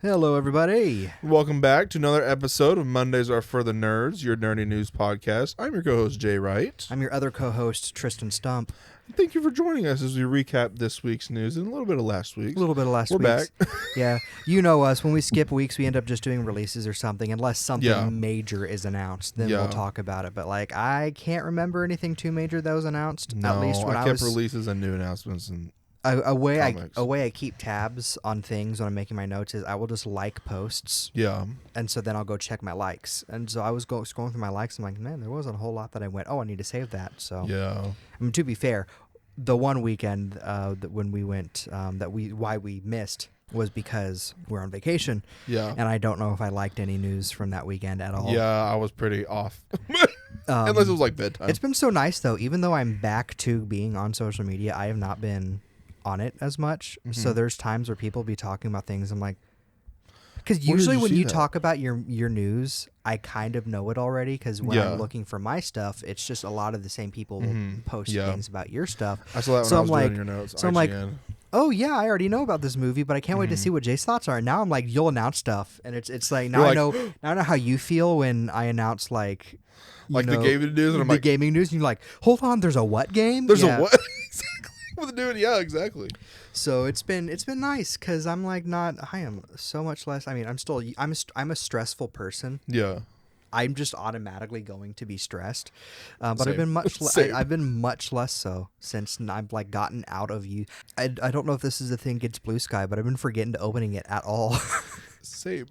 Hello, everybody. Welcome back to another episode of Mondays Are for the Nerds, your nerdy news podcast. I'm your co-host, Jay Wright. I'm your other co-host, Tristan Stump. Thank you for joining us as we recap this week's news and a little bit of last week's. A little bit of last week's. We're back. Yeah. You know us. When we skip weeks, we end up just doing releases or something, unless something major is announced. Then we'll talk about it. But, I can't remember anything too major that was announced. No, at least when I kept releases and new announcements and a way I keep tabs on things when I'm making my notes is I will just like posts. Yeah. And so then I'll go check my likes. And so I was scrolling through my likes. I'm like, man, there wasn't a whole lot that I went, I need to save that. So yeah. I mean, to be fair, the one weekend when we went why we missed was because we're on vacation. Yeah. And I don't know if I liked any news from that weekend at all. Yeah, I was pretty off. Unless it was like bedtime. It's been so nice though. Even though I'm back to being on social media, I have not been on it as much. Mm-hmm. So there's times where people be talking about things. I'm like, because usually when you talk about your news, I kind of know it already. Because when I'm looking for my stuff, it's just a lot of the same people post things about your stuff. I saw that when I was doing your notes. So I'm like, oh yeah, I already know about this movie, but I can't wait to see what Jay's thoughts are. And now I'm like, you'll announce stuff, and it's like now I know how you feel when I announce the gaming news, and I'm like, gaming news, and you're like, hold on, there's a what game? There's a what? Exactly. With the dude, yeah, exactly. So it's been nice because I'm like I am so much less. I mean, I'm a stressful person. Yeah. I'm just automatically going to be stressed, but Same. I've been much less so since I've gotten out of you. I don't know if this is a thing against Blue Sky, but I've been forgetting to opening it at all. Same.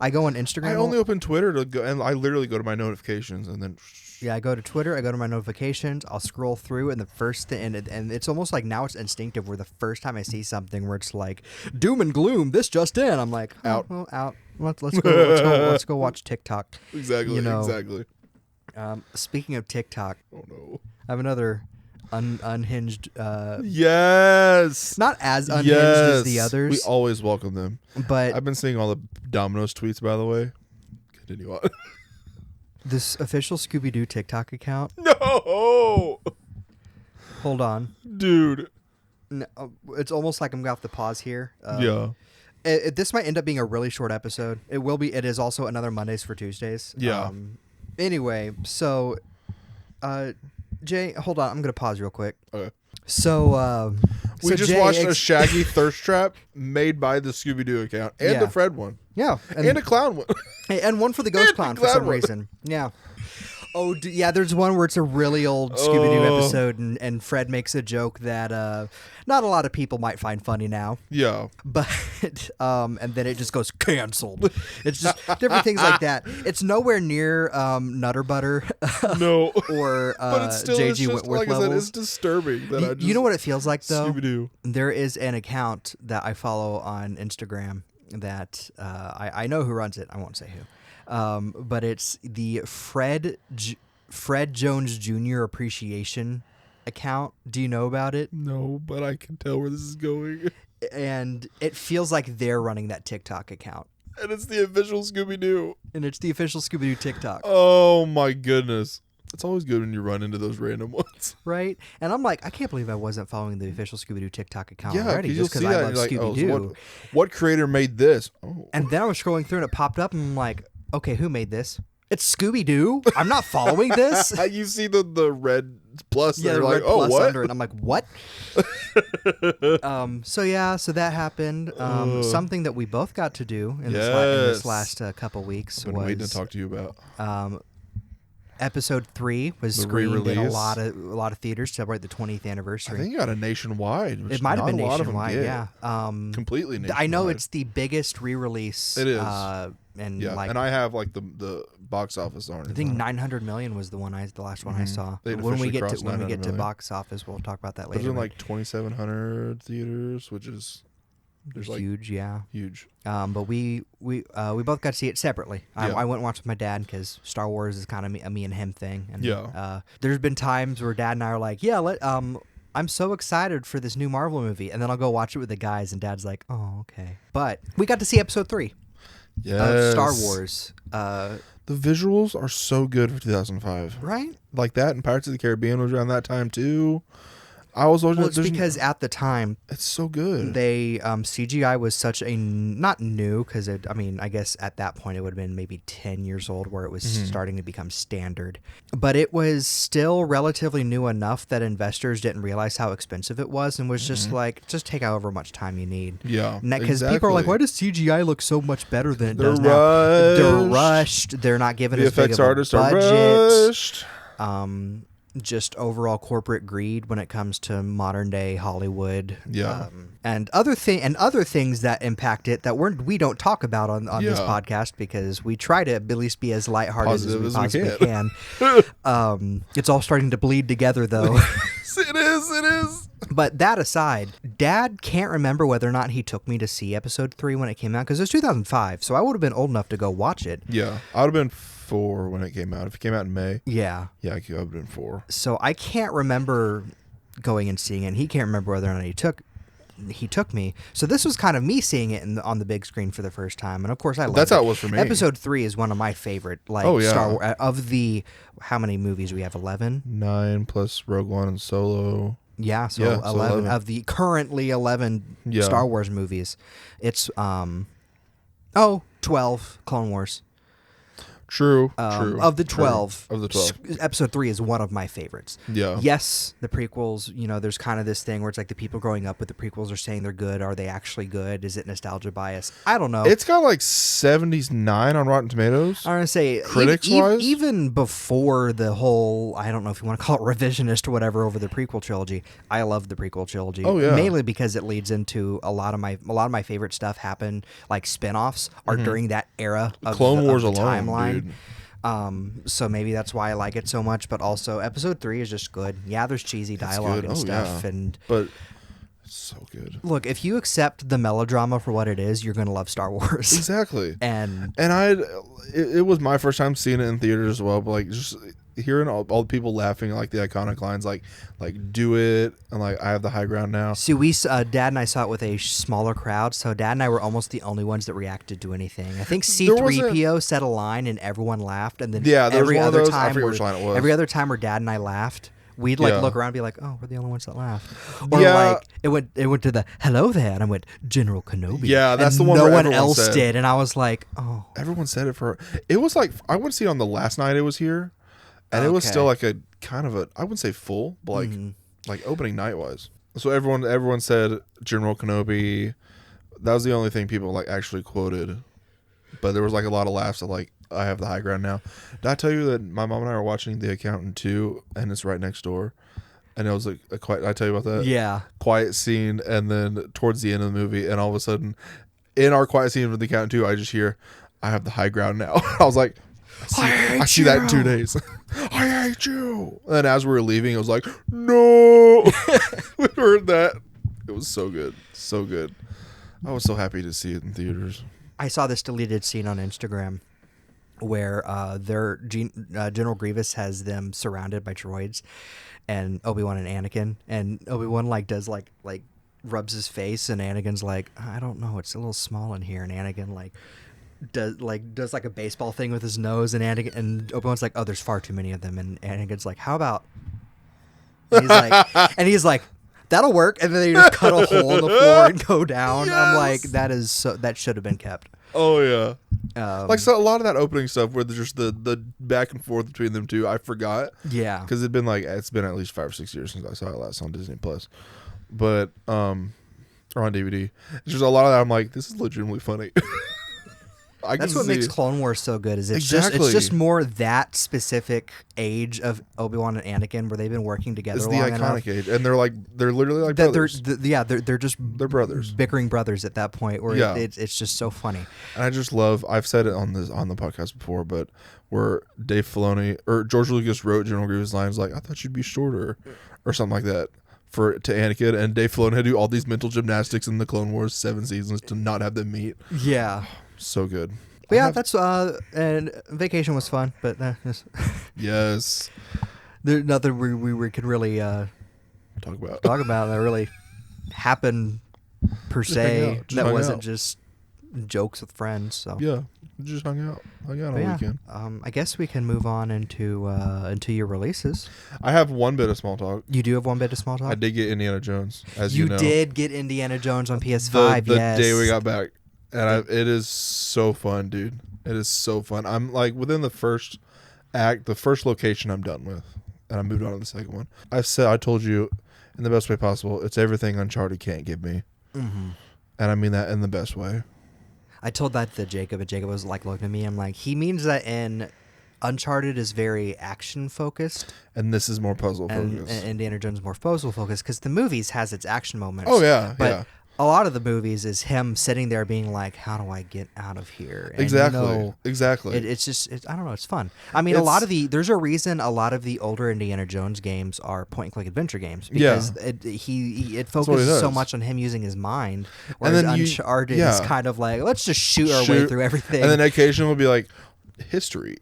I go on Instagram. I only open Twitter to go, and I literally go to my notifications and then. Yeah, I go to Twitter, I go to my notifications, I'll scroll through, and the first thing, and it's almost like now it's instinctive where the first time I see something where it's like, doom and gloom, this just in, I'm like, out. Let's go watch TikTok. Exactly, exactly. Speaking of TikTok. Oh, no. I have another unhinged. Yes. Not as unhinged as the others. We always welcome them. But I've been seeing all the Domino's tweets, by the way. Continue on. This official Scooby-Doo TikTok account. No. Hold on, dude. No, it's almost like I'm gonna have to pause here. Yeah. This might end up being a really short episode. It will be. It is also another Mondays for Tuesdays. Yeah. Anyway, so, Jay, hold on. I'm gonna pause real quick. Okay. So, we just watched a Shaggy thirst trap made by the Scooby-Doo account and the Fred one. Yeah. And a clown one. And one for the ghost clown for some reason. Yeah. Oh, yeah, there's one where it's a really old Scooby-Doo episode, and Fred makes a joke that not a lot of people might find funny now. Yeah. But, and then it just goes canceled. It's just different things like that. It's nowhere near Nutter Butter. No. Or but it's still, J.G. Whitworth like I said, it's disturbing. That you know what it feels like, though? Scooby-Doo. There is an account that I follow on Instagram that I know who runs it. I won't say who. But it's the Fred Jones Jr. Appreciation account. Do you know about it? No, but I can tell where this is going. And it feels like they're running that TikTok account. And it's the official Scooby-Doo. And it's the official Scooby-Doo TikTok. Oh, my goodness. It's always good when you run into those random ones. Right? And I'm like, I can't believe I wasn't following the official Scooby-Doo TikTok account already. already just because I love Scooby-Doo. Oh, so what creator made this? Oh. And then I was scrolling through and it popped up and I'm like, okay, who made this? It's Scooby-Doo. I'm not following this. You see the red plus. Yeah, the red plus under it. I'm like, what? So that happened. Something that we both got to do in this last couple weeks. I've been waiting to talk to you about. Episode 3 was screened in a lot of theaters to celebrate the 20th anniversary. I think it got a nationwide. It might have been nationwide, yeah. Completely nationwide. I know it's the biggest re-release. It is. And and I have the box office on it. I think 900 million was the last one I saw. When we get to box office, we'll talk about that later. There's in 2,700 theaters, which is huge, huge. But we both got to see it separately. I went and watched with my dad because Star Wars is kind of a me and him thing. And, there's been times where Dad and I are like, I'm so excited for this new Marvel movie, and then I'll go watch it with the guys, and Dad's like, oh, okay. But we got to see episode 3 of Star Wars. The visuals are so good for 2005. Right? Like that, and Pirates of the Caribbean was around that time, too. I was watching. Well, it's because at the time it's so good. They CGI was such a not new because I guess at that point it would have been maybe 10 years old where it was starting to become standard, but it was still relatively new enough that investors didn't realize how expensive it was and was just like, just take however much time you need. Yeah, because people are like, why does CGI look so much better than it does now? They're rushed. They're not given as big of a budget. Are rushed. Just overall corporate greed when it comes to modern day Hollywood, and other things that impact it that we don't talk about on this podcast because we try to at least be as lighthearted as we possibly can. It's all starting to bleed together though. It is. But that aside, Dad can't remember whether or not he took me to see episode 3 when it came out because it was 2005, so I would have been old enough to go watch it. Yeah, I would have been 4 when it came out. If it came out in May. Yeah, I would have been 4. So I can't remember going and seeing it. And he can't remember whether or not he took me. So this was kind of me seeing it on the big screen for the first time. And of course I loved it. That's how it was for me. Episode 3 is one of my favorite Star Wars of the how many movies we have? 11? 9 plus Rogue One and Solo. Yeah, so 11 of the currently 11 Star Wars movies. It's 12 Clone Wars. True. Of the 12, True. episode 3 is one of my favorites. Yeah. Yes, the prequels, there's kind of this thing where it's like the people growing up with the prequels are saying they're good. Are they actually good? Is it nostalgia bias? I don't know. It's got like 79 on Rotten Tomatoes. I'm going to say, critics-wise? even before the whole, I don't know if you want to call it revisionist or whatever over the prequel trilogy, I love the prequel trilogy. Oh, yeah. Mainly because it leads into a lot of my favorite stuff happen, like spin-offs are during that era of Clone Wars of the alone, timeline. dude. So maybe that's why I like it so much, but also episode 3 is just good. Yeah, there's cheesy dialogue and stuff, but it's so good. Look, if you accept the melodrama for what it is, you're gonna love Star Wars. Exactly. and it was my first time seeing it in theaters as well, but like just hearing all the people laughing at like the iconic lines like do it and like I have the high ground now. See, Dad and I saw it with a smaller crowd, so Dad and I were almost the only ones that reacted to anything. I think C-3PO said a line and everyone laughed, and then every other time where Dad and I laughed, we'd look around and be like, oh, we're the only ones that laughed. Or like it went to the hello there, and I went General Kenobi. Yeah, that's and the one no where one everyone else said. did, and I was like, oh. Everyone said it for it was like I went to see it on the last night it was here. And it was still like a kind of I wouldn't say full, but like opening night wise. So everyone said General Kenobi. That was the only thing people like actually quoted. But there was like a lot of laughs at like I have the high ground now. Did I tell you that my mom and I were watching The Accountant 2 and it's right next door? And it was like a quiet. I tell you about that? Yeah. Quiet scene, and then towards the end of the movie, and all of a sudden, in our quiet scene of The Accountant 2, I just hear, "I have the high ground now." I was like, I see that in 2 days. I hate you. And as we were leaving, it was like, no. We heard that. It was so good. So good. I was so happy to see it in theaters. I saw this deleted scene on Instagram where General Grievous has them surrounded by droids and Obi-Wan and Anakin. And Obi-Wan rubs his face and Anakin's like, I don't know, it's a little small in here. And Anakin does like a baseball thing with his nose, and Obi-Wan's like, oh, there's far too many of them, and Anakin's like, how about? And he's like, that'll work, and then they just cut a hole in the floor and go down. Yes! I'm like, that should have been kept. Oh yeah, so a lot of that opening stuff where there's just the back and forth between them two, I forgot. Yeah, because it's been at least 5 or 6 years since I saw it last on Disney Plus, but or on DVD. It's just a lot of that. I'm like, this is legitimately funny. That's what makes Clone Wars so good. Is it's just more that specific age of Obi-Wan and Anakin where they've been working together. It's the iconic age, and they're literally like brothers. They're brothers, bickering brothers at that point. Where it's just so funny. And I just love. I've said it on the podcast before, but where Dave Filoni or George Lucas wrote General Grievous lines like, "I thought you'd be shorter," or something like that. To Anakin, and Dave Filoni had to do all these mental gymnastics in the Clone Wars 7 seasons to not have them meet. Yeah. So good. But yeah, that's and vacation was fun, but yes, there's nothing we could really talk about that really happened per se. That wasn't just jokes with friends. So yeah, just hung out on the weekend. I guess we can move on into your releases. I have one bit of small talk. You do have one bit of small talk? I did get Indiana Jones, as you know. You did get Indiana Jones on PS5, the day we got back. And it is so fun, dude. It is so fun. I'm like within the first act, the first location I'm done with. And I moved on to the second one. I told you in the best way possible, it's everything Uncharted can't give me. Mm-hmm. And I mean that in the best way. I told that to Jacob, and Jacob was like looking at me. I'm like, he means that in Uncharted is very action focused, and this is more puzzle focused. And Indiana Jones is more puzzle focused because the movies has its action moments. Oh yeah, but a lot of the movies is him sitting there being like, "How do I get out of here?" And exactly. It's just I don't know. It's fun. I mean, there's a reason a lot of the older Indiana Jones games are point and click adventure games because it focuses so much on him using his mind. Whereas Uncharted is kind of like, let's just shoot our way through everything. And then occasionally we'll be like, history.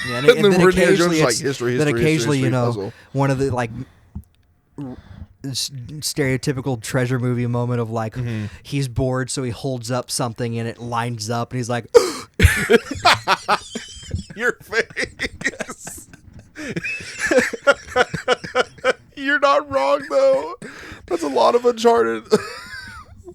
Yeah, and then occasionally like history, you know, puzzle. One of the like stereotypical treasure movie moment of like he's bored, so he holds up something and it lines up, and he's like, your face. You're not wrong though. That's a lot of Uncharted.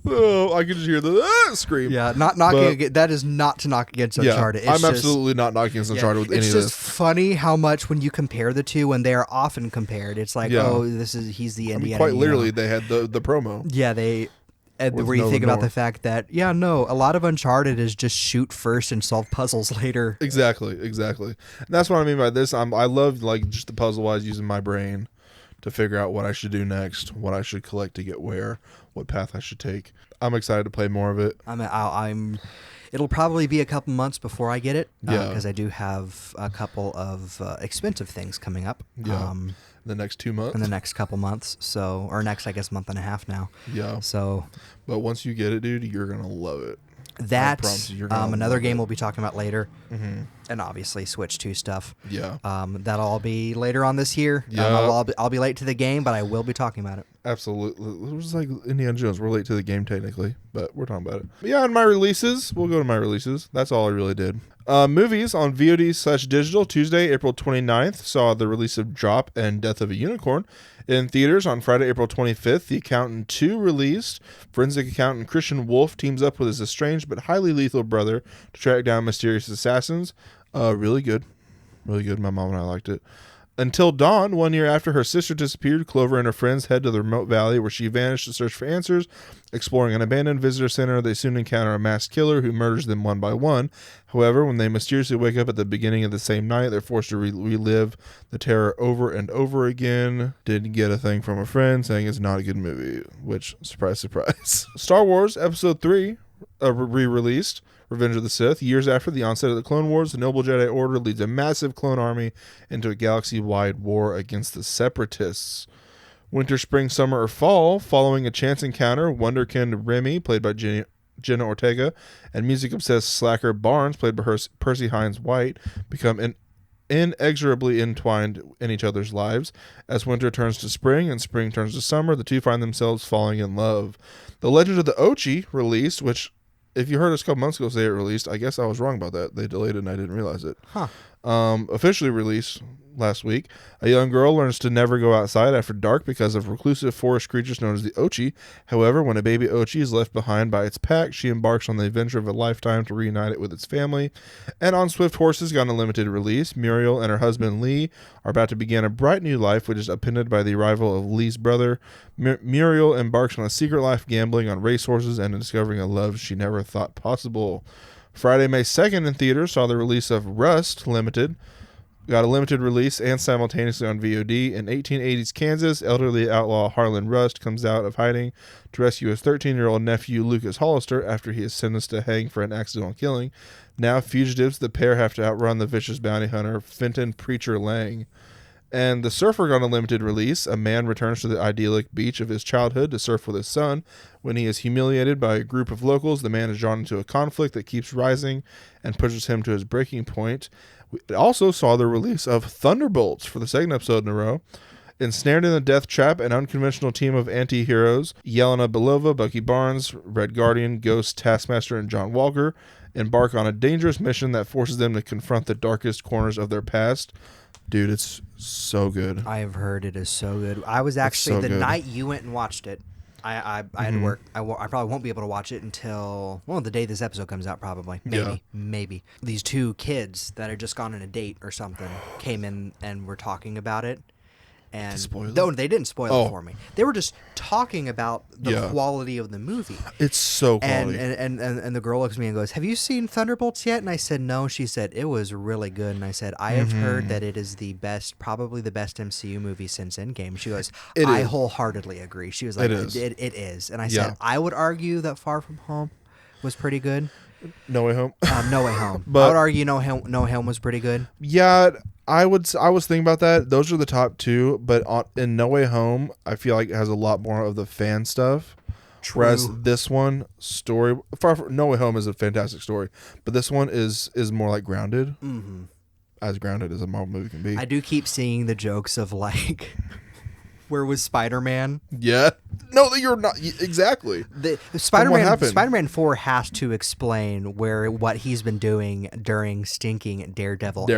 Oh, I can just hear the scream. Yeah, not knocking. That is not to knock against Uncharted. I'm absolutely not knocking against Uncharted with any of this. It's just funny how much when you compare the two, when they are often compared, it's like, he's the Indiana. Quite literally, they had the promo. Yeah, where you think about the fact that a lot of Uncharted is just shoot first and solve puzzles later. Exactly. And that's what I mean by this. I love like just the puzzle wise, using my brain to figure out what I should do next, what I should collect to get where, what path I should take. I'm excited to play more of it. It'll probably be a couple months before I get it, because I do have a couple of expensive things coming up. Yeah. The next 2 months. In the next couple months, or next, I guess, month and a half now. Yeah. So. But once you get it, dude, you're gonna love it. That another game we'll be talking about later, and obviously Switch 2 stuff. Yeah, that'll all be later on this year. Yeah, I'll be late to the game, but I will be talking about it. Absolutely, it was like Indiana Jones. We're late to the game technically, but we're talking about it. But yeah, and my releases. We'll go to my releases. That's all I really did. Movies on VOD/digital. Tuesday, April 29th, saw the release of Drop and Death of a Unicorn. In theaters on Friday, April 25th, The Accountant 2 released. Forensic accountant Christian Wolf teams up with his estranged but highly lethal brother to track down mysterious assassins. Really good. Really good. My mom and I liked it. Until Dawn, 1 year after her sister disappeared, Clover and her friends head to the remote valley where she vanished to search for answers. Exploring an abandoned visitor center, they soon encounter a masked killer who murders them one by one. However, when they mysteriously wake up at the beginning of the same night, they're forced to relive the terror over and over again. Didn't get a thing from a friend saying it's not a good movie, which, surprise, surprise. Star Wars Episode 3 re-released. Revenge of the Sith. Years after the onset of the Clone Wars, the Noble Jedi Order leads a massive clone army into a galaxy-wide war against the Separatists. Winter, spring, summer, or fall, following a chance encounter, Wonderkind Remy, played by Jenna Ortega, and music-obsessed slacker Barnes, played by Percy Hines White, become inexorably entwined in each other's lives. As winter turns to spring and spring turns to summer, the two find themselves falling in love. The Legend of the Ochi released, which, if you heard us a couple months ago say it released, I guess I was wrong about that. They delayed it and I didn't realize it. Officially released last week. A young girl learns to never go outside after dark because of reclusive forest creatures known as the Ochi. However, when a baby Ochi is left behind by its pack, she embarks on the adventure of a lifetime to reunite it with its family. And on Swift Horses got a limited release. Muriel and her husband Lee are about to begin a bright new life, which is upended by the arrival of Lee's brother. Muriel embarks on a secret life gambling on racehorses and discovering a love she never thought possible. Friday, May 2nd in theaters saw the release of Rust Limited. Got a limited release and simultaneously on VOD. In 1880s Kansas, elderly outlaw Harlan Rust comes out of hiding to rescue his 13-year-old nephew Lucas Hollister after he is sentenced to hang for an accidental killing. Now fugitives, the pair have to outrun the vicious bounty hunter Fenton Preacher Lang. And The Surfer got a limited release. A man returns to the idyllic beach of his childhood to surf with his son. When he is humiliated by a group of locals, the man is drawn into a conflict that keeps rising and pushes him to his breaking point. We also saw the release of Thunderbolts for the second episode in a row. Ensnared in the death trap, an unconventional team of anti-heroes, Yelena Belova, Bucky Barnes, Red Guardian, Ghost, Taskmaster, and John Walker, embark on a dangerous mission that forces them to confront the darkest corners of their past. Dude, it's so good. I have heard it is so good. I was actually, the night you went and watched it, I had to work. I probably won't be able to watch it until, the day this episode comes out, probably. Maybe. These two kids that had just gone on a date or something came in and were talking about it. And no, they didn't spoil it for me. They were just talking about the quality of the movie. It's so quality. And the girl looks at me and goes, "Have you seen Thunderbolts yet?" And I said, "No." She said, "It was really good." And I said, "I have heard that it is the best, probably the best MCU movie since Endgame." She goes, "I wholeheartedly agree." She was like, "It is." And I said, "I would argue that Far From Home was pretty good." No Way Home. No Way Home. But I would argue No Home was pretty good. Yeah, I was thinking about that. Those are the top two, but in No Way Home, I feel like it has a lot more of the fan stuff. True. Whereas this one, No Way Home is a fantastic story, but this one is more like grounded. Mm-hmm. As grounded as a Marvel movie can be. I do keep seeing the jokes of like, where was Spider-Man? Yeah. No, you're not. Exactly. The Spider-Man 4 has to explain what he's been doing during stinking Daredevil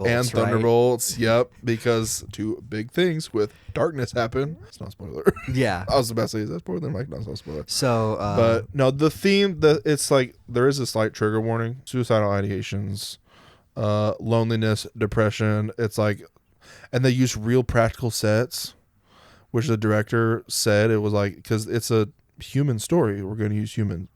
and Thunderbolts. Right? Yep. Because two big things with darkness happen. It's not a spoiler. Yeah. I was about to say, is that spoiler? Then Mike, not a spoiler. So, but no, the theme, it's like there is a slight trigger warning. Suicidal ideations, loneliness, depression. It's like, and they use real practical sets. Which the director said it was like, because it's a human story, we're going to use human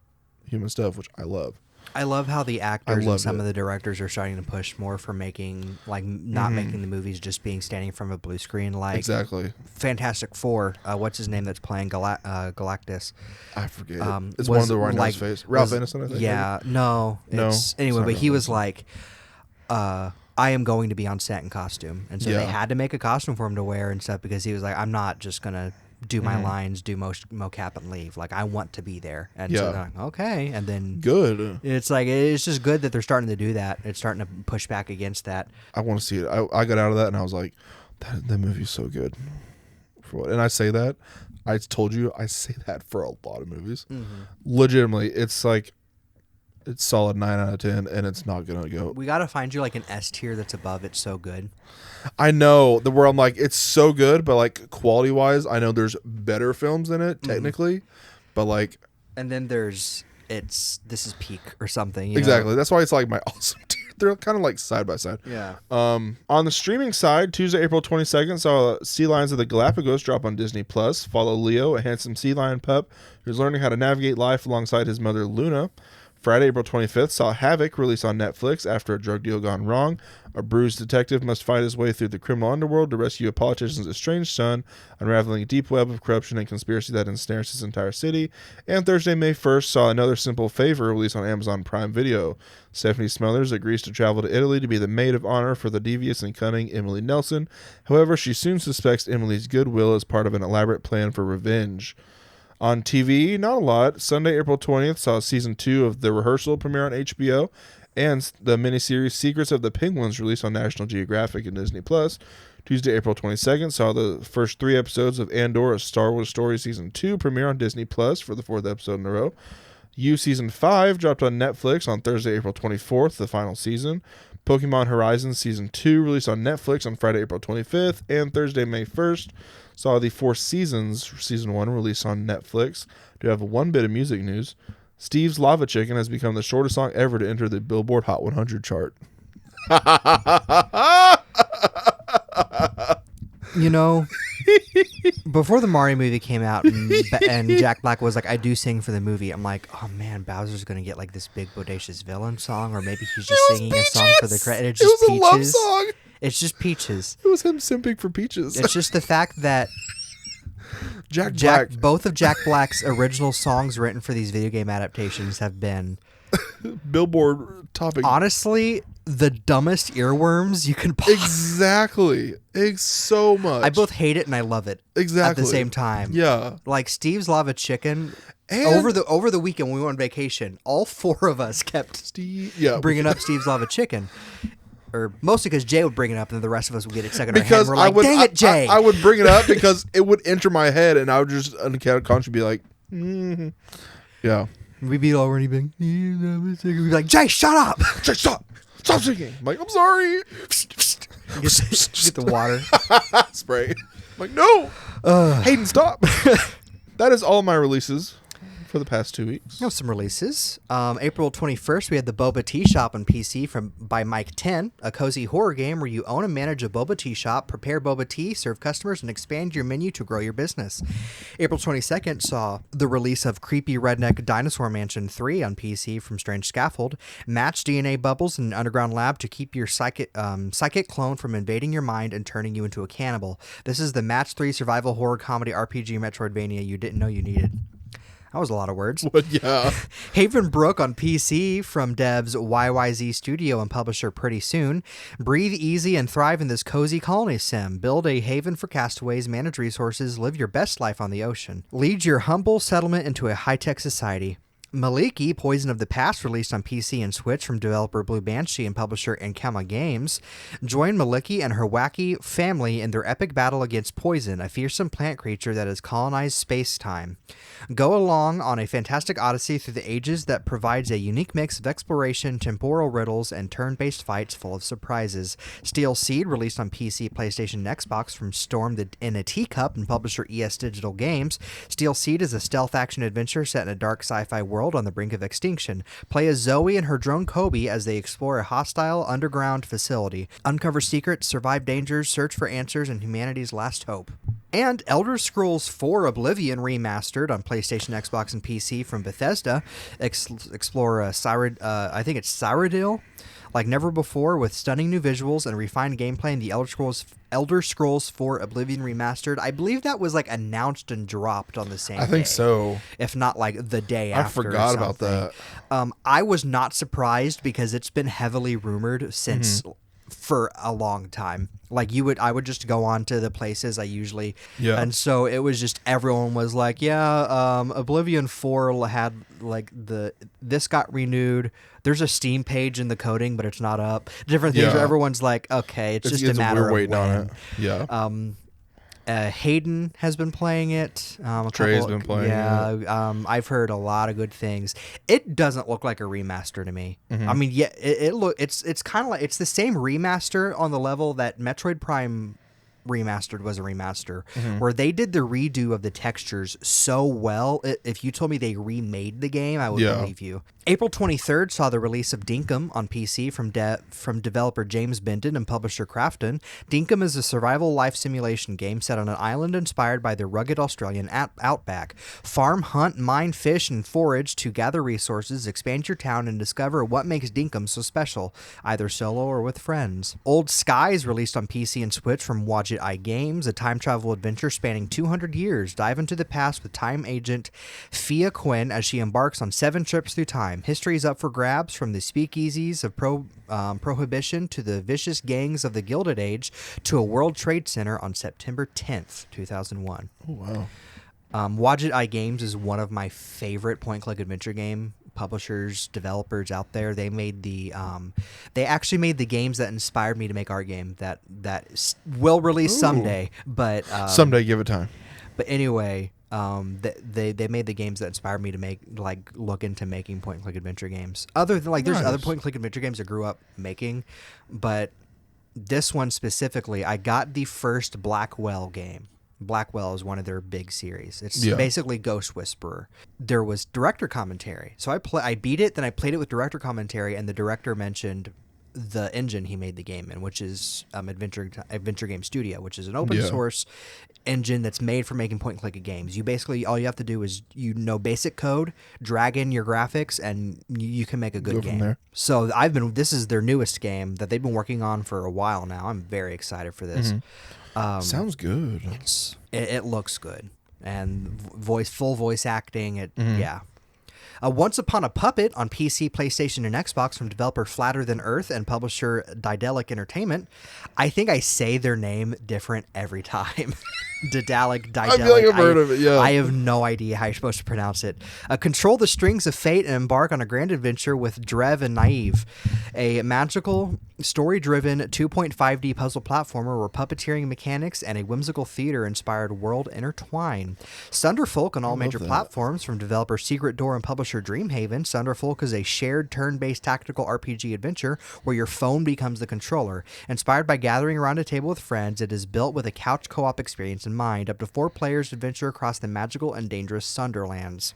stuff, which I love. I love how the actors and some of the directors are starting to push more for making, like, not making the movies just being standing from a blue screen. Like, exactly. Fantastic Four, what's his name that's playing Galactus? I forget. It's one of the right like, face. Ralph Ineson, I think. Yeah, no. Anyway, but he was like, I am going to be on set in costume. And so they had to make a costume for him to wear and stuff because he was like, I'm not just going to do my lines, do mocap and leave. Like, I want to be there. And so they're like, okay. And then good. It's like, it's just good that they're starting to do that. It's starting to push back against that. I want to see it. I got out of that and I was like, that movie's so good. For what? And I say that. I told you, I say that for a lot of movies. Mm-hmm. Legitimately, it's like, it's solid 9 out of 10, and it's not gonna go. We gotta find you like an S tier that's above. It's so good. I know where I'm like, it's so good, but like quality wise, I know there's better films in it technically, but like. And then this is peak or something. Exactly. Know? That's why it's like my awesome tier. They're kind of like side by side. Yeah. On the streaming side, Tuesday, April 22nd, saw Sea Lions of the Galapagos drop on Disney Plus. Follow Leo, a handsome sea lion pup who's learning how to navigate life alongside his mother Luna. Friday, April 25th, saw Havoc release on Netflix after a drug deal gone wrong. A bruised detective must fight his way through the criminal underworld to rescue a politician's estranged son, unraveling a deep web of corruption and conspiracy that ensnares his entire city. And Thursday, May 1st, saw Another Simple Favor release on Amazon Prime Video. Stephanie Smothers agrees to travel to Italy to be the maid of honor for the devious and cunning Emily Nelson. However, she soon suspects Emily's goodwill as part of an elaborate plan for revenge. On TV, not a lot. Sunday, April 20th, saw season 2 of The Rehearsal premiere on HBO, and the miniseries Secrets of the Penguins released on National Geographic and Disney+. Tuesday, April 22nd, saw the first 3 episodes of Andor, A Star Wars Story Season 2 premiere on Disney+, for the 4th episode in a row. You Season 5 dropped on Netflix on Thursday, April 24th, the final season. Pokemon Horizons Season 2 released on Netflix on Friday, April 25th, and Thursday, May 1st. Saw the Four Seasons Season 1 released on Netflix. Do have one bit of music news. Steve's Lava Chicken has become the shortest song ever to enter the Billboard Hot 100 chart. You know, before the Mario movie came out and Jack Black was like, I do sing for the movie, I'm like, oh man, Bowser's going to get like this big bodacious villain song, or maybe he's just singing a song for the credit. It's just Peaches. A love song. It's just Peaches. It was him simping for Peaches. It's just the fact that both of Jack Black's original songs written for these video game adaptations have been Billboard topic. Honestly, the dumbest earworms you can possibly. Exactly. It's so much. I both hate it and I love it. Exactly. At the same time. Yeah. Like Steve's Lava Chicken. And over the weekend when we went on vacation, all 4 of us kept bringing up Steve's Lava Chicken. or mostly because Jay would bring it up, and the rest of us would get it stuck in our head. We're like, dang it, Jay! I would bring it up because it would enter my head, and I would just unconsciously be like, yeah. We'd be already being, we'd be like, Jay, shut up! Jay, stop singing. I'm like, I'm sorry. Get the water spray. I'm like, no, Hayden, stop. That is all my releases for the past 2 weeks. Some releases. April 21st, we had the Boba Tea Shop on PC by Mike 10, a cozy horror game where you own and manage a boba tea shop, prepare boba tea, serve customers, and expand your menu to grow your business. April 22nd saw the release of Creepy Redneck Dinosaur Mansion 3 on PC from Strange Scaffold. Match DNA bubbles in an underground lab to keep your psychic clone from invading your mind and turning you into a cannibal. This is the Match 3 survival horror comedy RPG Metroidvania you didn't know you needed. That was a lot of words. But yeah. Haven Brook on PC from devs YYZ Studio and publisher Pretty Soon. Breathe easy and thrive in this cozy colony sim. Build a haven for castaways, manage resources, live your best life on the ocean. Lead your humble settlement into a high-tech society. Maliki, Poison of the Past, released on PC and Switch from developer Blue Banshee and publisher Ankama Games. Join Maliki and her wacky family in their epic battle against Poison, a fearsome plant creature that has colonized space-time. Go along on a fantastic odyssey through the ages that provides a unique mix of exploration, temporal riddles, and turn-based fights full of surprises. Steel Seed, released on PC, PlayStation, and Xbox from Storm in a Teacup and publisher ES Digital Games. Steel Seed is a stealth action adventure set in a dark sci-fi world on the brink of extinction. Play as Zoe and her drone Kobe as they explore a hostile underground facility. Uncover secrets, survive dangers, search for answers, and humanity's last hope. And Elder Scrolls 4 Oblivion Remastered on PlayStation, Xbox, and PC from Bethesda. Explore I think it's Cyrodiil, like never before, with stunning new visuals and refined gameplay in the Elder Scrolls 4 Oblivion Remastered. I believe that was like announced and dropped on the same day. I think so. If not like the day after. I forgot about that. I was not surprised because it's been heavily rumored since for a long time. Like I would just go on to the places I usually, and so it was just everyone was like, Oblivion 4 had like this got renewed. There's a Steam page in the coding, but it's not up. Different things where everyone's like, okay, it's just a matter of waiting on it. Yeah. Hayden has been playing it. Trey's been playing it. I've heard a lot of good things. It doesn't look like a remaster to me. I mean, it's kind of like it's the same remaster on the level that Metroid Prime Remastered was a remaster, where they did the redo of the textures so well. If you told me they remade the game, I would believe you. April 23rd saw the release of Dinkum on PC from developer James Bindon and publisher Crafton. Dinkum is a survival life simulation game set on an island inspired by the rugged Australian outback. Farm, hunt, mine, fish, and forage to gather resources, expand your town, and discover what makes Dinkum so special, either solo or with friends. Old Skies, released on PC and Switch from Wadjet Eye Games, a time travel adventure spanning 200 years. Dive into the past with time agent Fia Quinn as she embarks on 7 trips through time. History is up for grabs, from the speakeasies of Prohibition to the vicious gangs of the Gilded Age to a World Trade Center on September 10th, 2001. Oh, wow. Wadjet Eye Games is one of my favorite point-click adventure game publishers, developers out there. They made they actually made the games that inspired me to make our game that will release someday. But someday, give it time. But anyway, they made the games that inspired me to look into making point and click adventure games. Other than there's other point and click adventure games I grew up making, but this one specifically, I got the first Blackwell game. Blackwell is one of their big series. It's basically Ghost Whisperer. There was director commentary, so I beat it. Then I played it with director commentary, and the director mentioned the engine he made the game in, which is Adventure Game Studio, which is an open source engine that's made for making point and click games. You basically, all you have to do is basic code, drag in your graphics, and you can make a good game. There. So this is their newest game that they've been working on for a while now. I'm very excited for this. Sounds good. It looks good, and full voice acting. Once Upon a Puppet on PC, PlayStation, and Xbox from developer Flatter Than Earth and publisher Daedalic Entertainment. I think I say their name different every time. Daedalic. I feel like I've heard of it, yeah. I have no idea how you're supposed to pronounce it. Control the strings of fate and embark on a grand adventure with Drev and Naive, a magical, story-driven 2.5D puzzle platformer where puppeteering mechanics and a whimsical theater-inspired world intertwine. Thunderfolk on all major platforms from developer Secret Door and publisher Dreamhaven. Thunderfolk is a shared turn-based tactical RPG adventure where your phone becomes the controller. Inspired by gathering around a table with friends, it is built with a couch co-op experience in mind. Up to 4 players adventure across the magical and dangerous Sunderlands.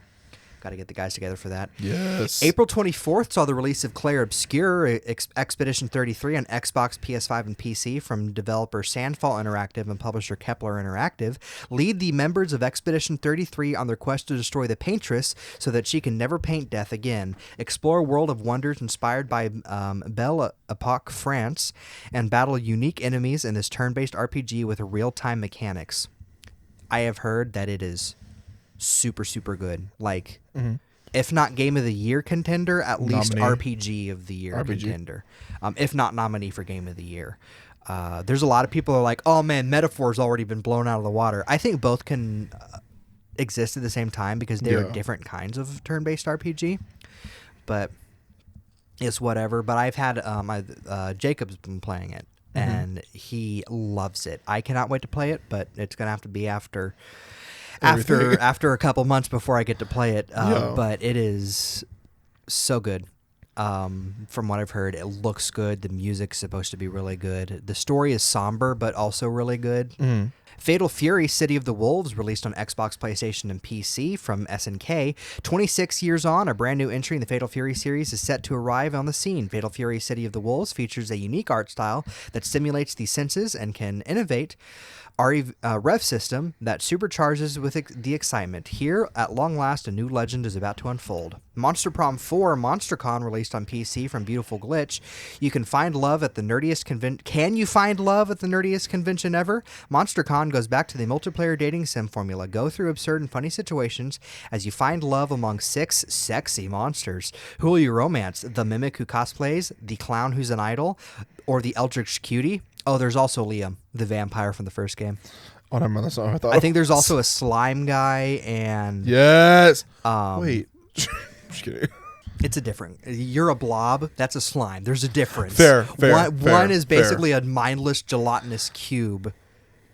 Got to get the guys together for that. Yes. April 24th saw the release of Claire Obscure Expedition 33 on Xbox, PS5, and PC from developer Sandfall Interactive and publisher Kepler Interactive. Lead the members of Expedition 33 on their quest to destroy the Paintress so that she can never paint death again. Explore a world of wonders inspired by Belle Epoque France and battle unique enemies in this turn-based RPG with real-time mechanics. I have heard that it is super, super good. Like, if not Game of the Year contender, at least RPG of the Year contender. If not nominee for Game of the Year. There's a lot of people who are like, oh man, Metaphor's already been blown out of the water. I think both can exist at the same time because they are different kinds of turn-based RPG. But it's whatever. But I've had Jacob's been playing it, and he loves it. I cannot wait to play it, but it's going to have to be after a couple months before I get to play it. But it is so good. From what I've heard, it looks good. The music's supposed to be really good. The story is somber, but also really good. Fatal Fury City of the Wolves, released on Xbox, PlayStation, and PC from SNK. 26 years on, a brand new entry in the Fatal Fury series is set to arrive on the scene. Fatal Fury City of the Wolves features a unique art style that stimulates the senses and can innovate rev system that supercharges with the excitement. Here, at long last, a new legend is about to unfold. Monster Prom 4 MonsterCon, released on PC from Beautiful Glitch. You can find love at the nerdiest convention. Can you find love at the nerdiest convention ever? MonsterCon goes back to the multiplayer dating sim formula. Go through absurd and funny situations as you find love among 6 sexy monsters. Who will you romance? The mimic who cosplays, the clown who's an idol, or the eldritch cutie? Oh, there's also Liam, the vampire from the first game. Oh, never mind. That's not what I thought. I think there's also a slime guy and... Yes! Wait. Just kidding. It's a different... You're a blob. That's a slime. There's a difference. Fair. One is basically a mindless gelatinous cube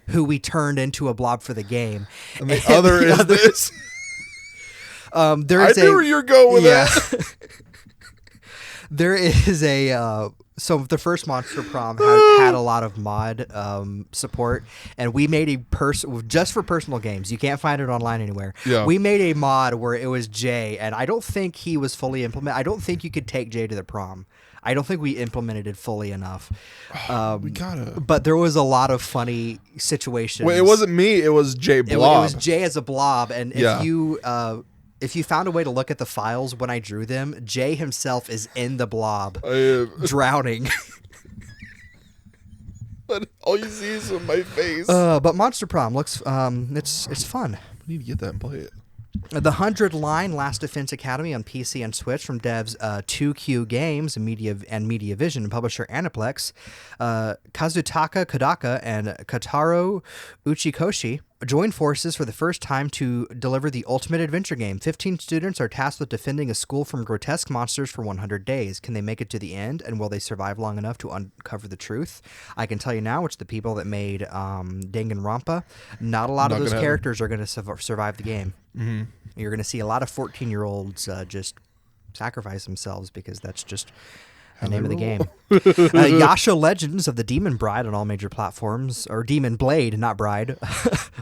who we turned into a blob for the game. And the other is this. I knew where you were going with that. There is a... So the first Monster Prom had a lot of mod support, and we made a just for personal games. You can't find it online anywhere. Yeah. We made a mod where it was Jay, and I don't think he was fully implemented. I don't think you could take Jay to the prom. I don't think we implemented it fully enough. We gotta. But there was a lot of funny situations. Wait, it wasn't me. It was Jay Blob. It was Jay as a blob, and if you found a way to look at the files when I drew them, Jay himself is in the blob, drowning. But all you see is my face. But Monster Prom looks, it's fun. We need to get that and play it. The 100 Line Last Defense Academy on PC and Switch from devs 2Q Games and Media Vision and publisher Aniplex. Kazutaka Kodaka and Kotaro Uchikoshi join forces for the first time to deliver the ultimate adventure game. 15 students are tasked with defending a school from grotesque monsters for 100 days. Can they make it to the end, and will they survive long enough to uncover the truth? I can tell you now, it's the people that made Danganronpa. Not a lot of those characters are going to survive the game. Mm-hmm. You're going to see a lot of 14-year-olds just sacrifice themselves because that's just the name of the game. Yasha Legends of the Demon Bride on all major platforms, or Demon Blade, not Bride,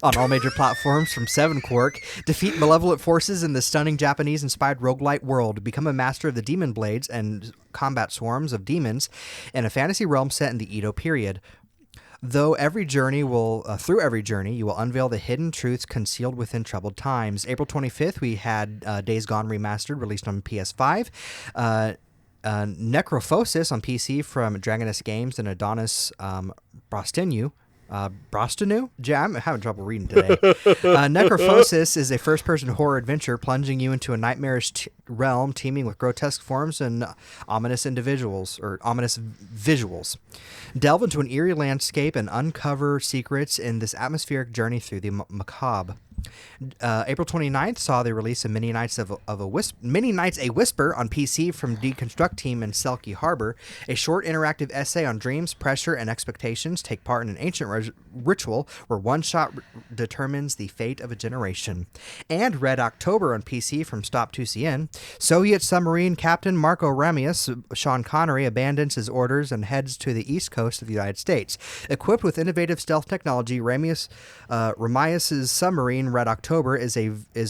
on all major platforms from 7 Quark. Defeat malevolent forces in the stunning Japanese-inspired roguelite world. Become a master of the Demon Blades and combat swarms of demons in a fantasy realm set in the Edo period. Through every journey, you will unveil the hidden truths concealed within troubled times. April 25th, we had Days Gone Remastered, released on PS5. Necrophosis on PC from Dragoness Games and Adonis Brostenu. Brostanu? I'm having trouble reading today. Necrophosis is a first-person horror adventure plunging you into a nightmarish realm teeming with grotesque forms and ominous visuals. Delve into an eerie landscape and uncover secrets in this atmospheric journey through the macabre. April 29th saw the release of Many Nights a Whisper on PC from Deconstruct Team in Selkie Harbor. A short interactive essay on dreams, pressure, and expectations take part in an ancient ritual where one shot determines the fate of a generation. And Red October on PC from Stop 2CN. Soviet submarine captain Marco Ramius, Sean Connery, abandons his orders and heads to the east coast of the United States. Equipped with innovative stealth technology, Ramius's submarine Red October is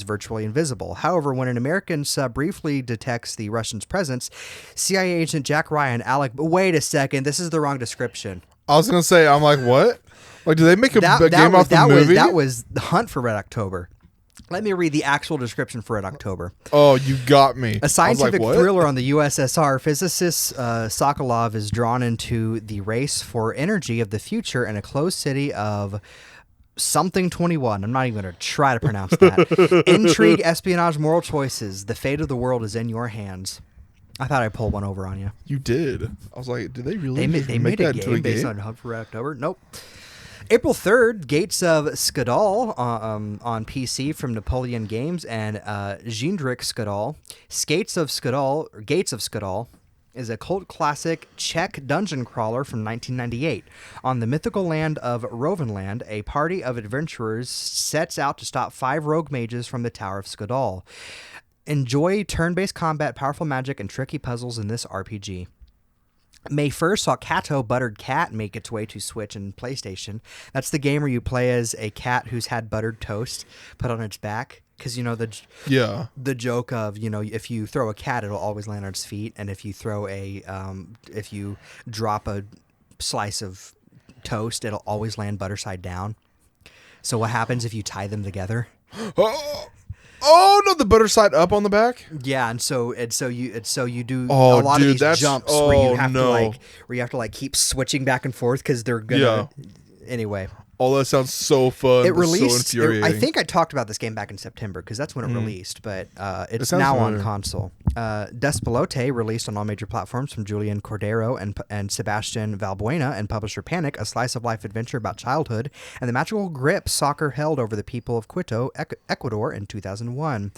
virtually invisible. However, when an American sub briefly detects the Russians' presence, CIA agent Jack Ryan, wait a second, this is the wrong description. I was gonna say, I'm like, what? Like, did they make a game off the movie? That was the Hunt for Red October. Let me read the actual description for Red October. Oh, you got me. A scientific thriller on the USSR, physicist Sokolov is drawn into the race for energy of the future in a closed city of something 21. I'm not even going to try to pronounce that. Intrigue, espionage, moral choices. The fate of the world is in your hands. I thought I'd pull one over on you. You did. I was like, did they really they made a game based on Hunt for Red October? Nope. April 3rd, Gates of Skadal on PC from Napoleon Games and Jindrik Skadal. Gates of Skadal is a cult classic Czech dungeon crawler from 1998. On the mythical land of Rovenland, a party of adventurers sets out to stop 5 rogue mages from the Tower of Skadal. Enjoy turn-based combat, powerful magic, and tricky puzzles in this RPG. May 1st saw Kato Buttered Cat make its way to Switch and PlayStation. That's the game where you play as a cat who's had buttered toast put on its back. Because, you know, the joke of, you know, if you throw a cat, it'll always land on its feet. And if you throw if you drop a slice of toast, it'll always land butter side down. So what happens if you tie them together? Oh no, the butter side up on the back. Yeah, and so you do a lot of these jumps where you have to keep switching back and forth because they're gonna. Yeah. Anyway. Oh, that sounds so fun. It released. So infuriating. I think I talked about this game back in September because that's when it released, but it's now familiar. On console. Despelote released on all major platforms from Julian Cordero and Sebastian Valbuena and publisher Panic, a slice of life adventure about childhood and the magical grip soccer held over the people of Quito, Ecuador in 2001.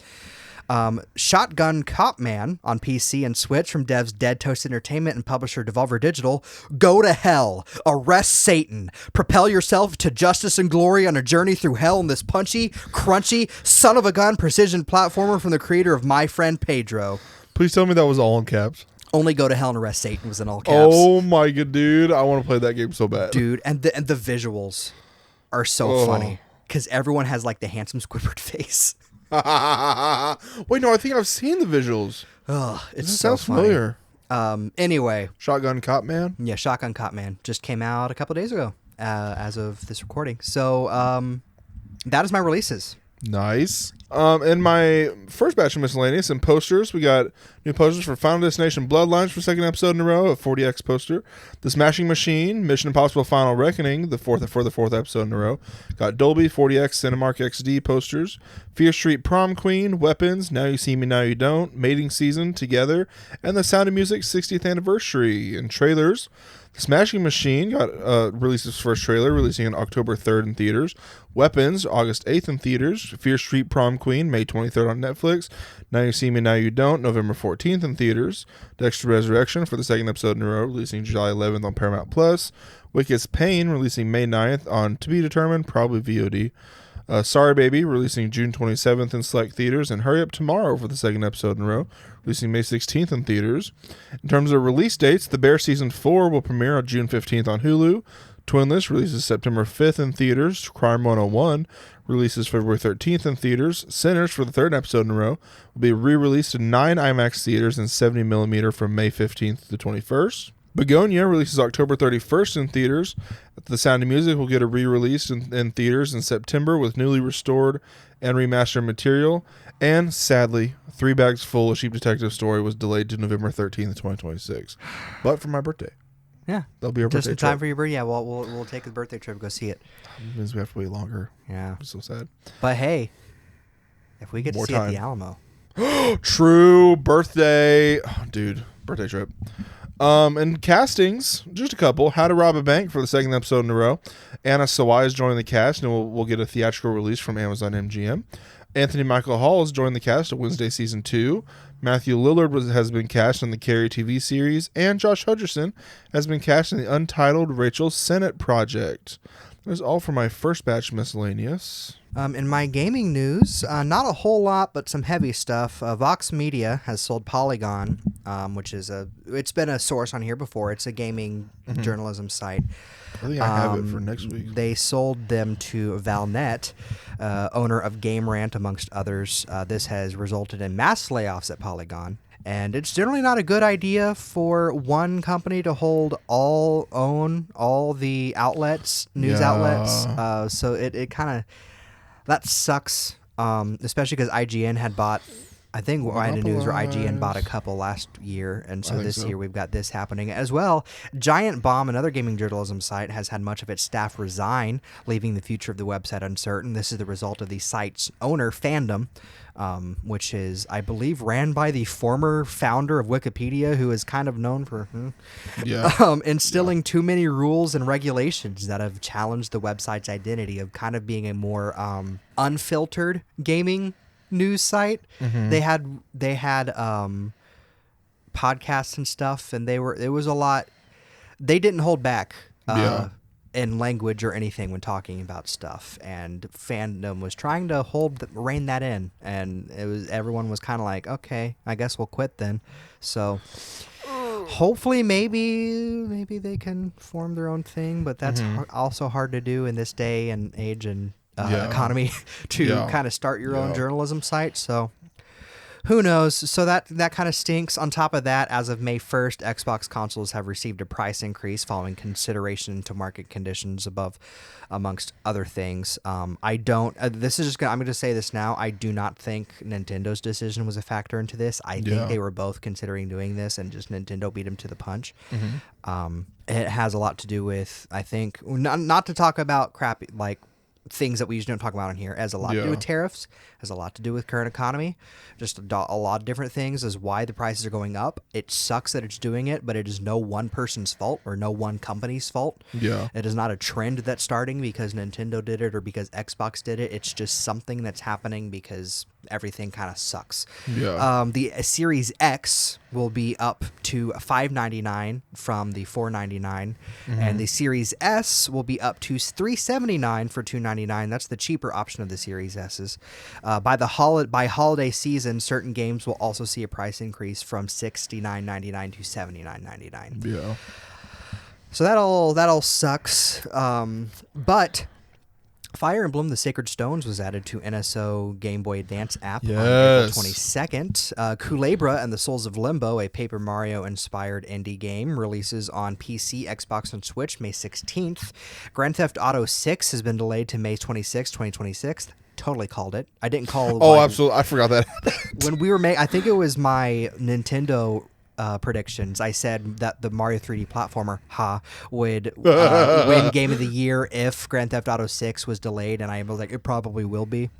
Shotgun Cop Man on PC and Switch from devs Dead Toast Entertainment and publisher Devolver Digital. Go to hell. Arrest Satan. Propel yourself to justice and glory on a journey through hell in this punchy, crunchy, son of a gun precision platformer from the creator of My Friend Pedro. Please tell me that was all in caps. Only Go to Hell and Arrest Satan was in all caps. Oh my god, dude. I want to play that game so bad. Dude, and the visuals are so funny because everyone has like the handsome Squidward face. Wait, no, I think I've seen the visuals. It sounds familiar. Anyway. Shotgun Cop Man? Yeah, Shotgun Cop Man. Just came out a couple days ago as of this recording. So that is my releases. Nice. In my first batch of miscellaneous and posters, we got new posters for Final Destination Bloodlines for second episode in a row, a 40X poster. The Smashing Machine, Mission Impossible Final Reckoning, the fourth episode in a row. Got Dolby 40X Cinemark XD posters. Fear Street Prom Queen, Weapons, Now You See Me, Now You Don't, Mating Season, Together, and The Sound of Music 60th Anniversary. And trailers. The Smashing Machine got released its first trailer, releasing on October 3rd in theaters. Weapons, August 8th in theaters. Fear Street Prom Queen, May 23rd on Netflix. Now You See Me, Now You Don't, November 14th in theaters. Dexter Resurrection for the second episode in a row, releasing July 11th on Paramount+. Wicked's Pain, releasing May 9th on To Be Determined, probably VOD. Sorry Baby, releasing June 27th in select theaters. And Hurry Up Tomorrow for the second episode in a row, releasing May 16th in theaters. In terms of release dates, The Bear Season 4 will premiere on June 15th on Hulu. Twinless releases September 5th in theaters. Crime 101 releases February 13th in theaters. Sinners, for the third episode in a row, will be re-released in 9 IMAX theaters and 70mm from May 15th to 21st. Begonia releases October 31st in theaters. The Sound of Music will get a re-release in theaters in September with newly restored and remastered material. And sadly, 3 Bags Full, A Sheep Detective Story was delayed to November 13th, 2026. But for my birthday. Yeah. That'll be our just birthday in time trip. for your birthday. Yeah, we'll take a birthday trip, go see it. It means we have to wait longer. Yeah. I'm so sad. But hey, if we get More to see it at time. the Alamo. True. Birthday. Oh, dude. Birthday trip. And castings, just a couple. How to Rob a Bank for the second episode in a row. Anna Sawai is joining the cast, and we'll get a theatrical release from Amazon MGM. Anthony Michael Hall is joining the cast of Wednesday Season 2. Matthew Lillard has been cast in the Carrie TV series. And Josh Hutcherson has been cast in the untitled Rachel Sennett project. That's all for my first batch miscellaneous. In my gaming news, not a whole lot, but some heavy stuff. Vox Media has sold Polygon, which is it's been a source on here before. It's a gaming journalism site. I think I have it for next week. They sold them to Valnet, owner of Game Rant, amongst others. This has resulted in mass layoffs at Polygon. And it's generally not a good idea for one company to own all the outlets, news outlets. So it kind of, that sucks, especially because IGN had bought, I think I had a news where IGN bought a couple last year, and so this year we've got this happening as well. Giant Bomb, another gaming journalism site, has had much of its staff resign, leaving the future of the website uncertain. This is the result of the site's owner, Fandom, which is, I believe, ran by the former founder of Wikipedia, who is kind of known for instilling too many rules and regulations that have challenged the website's identity of kind of being a more unfiltered gaming news site. They had podcasts and stuff, and it was a lot. They didn't hold back in language or anything when talking about stuff, and Fandom was trying to rein that in, and everyone was kind of like, okay, I guess we'll quit then. So hopefully maybe they can form their own thing, but that's also hard to do in this day and age and economy to kind of start your own journalism site. So who knows? So that kind of stinks. On top of that, as of May 1st, Xbox consoles have received a price increase following consideration to market conditions above, amongst other things. I'm going to say this now. I do not think Nintendo's decision was a factor into this. I think they were both considering doing this, and just Nintendo beat them to the punch. It has a lot to do with, I think, not to talk about crappy, like, things that we usually don't talk about in here. It has a lot to do with tariffs, has a lot to do with current economy, just a lot of different things is why the prices are going up. It sucks that it's doing it, but it is no one person's fault or no one company's fault. It is not a trend that's starting because Nintendo did it or because Xbox did it. It's just something that's happening because everything kind of sucks. The Series X will be up to $599 from the $499, and the Series S will be up to $379 for $299. That's the cheaper option of the Series S's. By holiday season, certain games will also see a price increase from $69.99 to $79.99. So that all sucks. But Fire Emblem: The Sacred Stones was added to NSO Game Boy Advance app on April 22nd. Culebra and the Souls of Limbo, a Paper Mario-inspired indie game, releases on PC, Xbox, and Switch May 16th. Grand Theft Auto 6 has been delayed to May 26th, 2026. Totally called it. I didn't call... absolutely. I forgot that. When we were I think it was my Nintendo... predictions. I said that the Mario 3D platformer would win Game of the Year if Grand Theft Auto 6 was delayed, and I was like, it probably will be.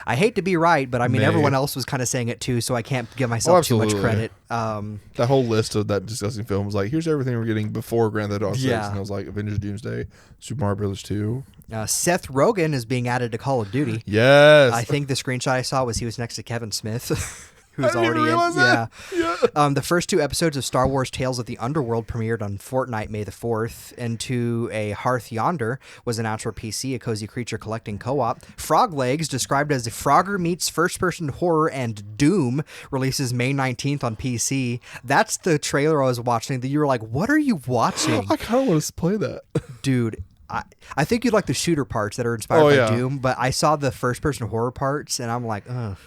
I hate to be right, but I mean, everyone else was kind of saying it too, so I can't give myself too much credit. That whole list of that disgusting film was like, here's everything we're getting before Grand Theft Auto 6, and I was like, Avengers Doomsday, Super Mario Brothers 2. Seth Rogen is being added to Call of Duty. Yes. I think the screenshot I saw was he was next to Kevin Smith. Who's already in. The first two episodes of Star Wars Tales of the Underworld premiered on Fortnite May the 4th. Into a Hearth Yonder was announced for PC, a cozy creature collecting co-op. Frog Legs, described as a Frogger meets first-person horror and Doom, releases May 19th on PC. That's the trailer I was watching that you were like, what are you watching? I kind of want to play that. Dude, I think you'd like the shooter parts that are inspired by Doom, but I saw the first-person horror parts, and I'm like, ugh.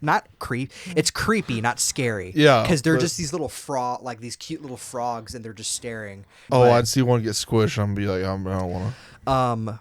Not it's creepy, not scary. Because they're just these little these cute little frogs, and they're just staring. I'd see one get squished, and I'd be like, I don't want to.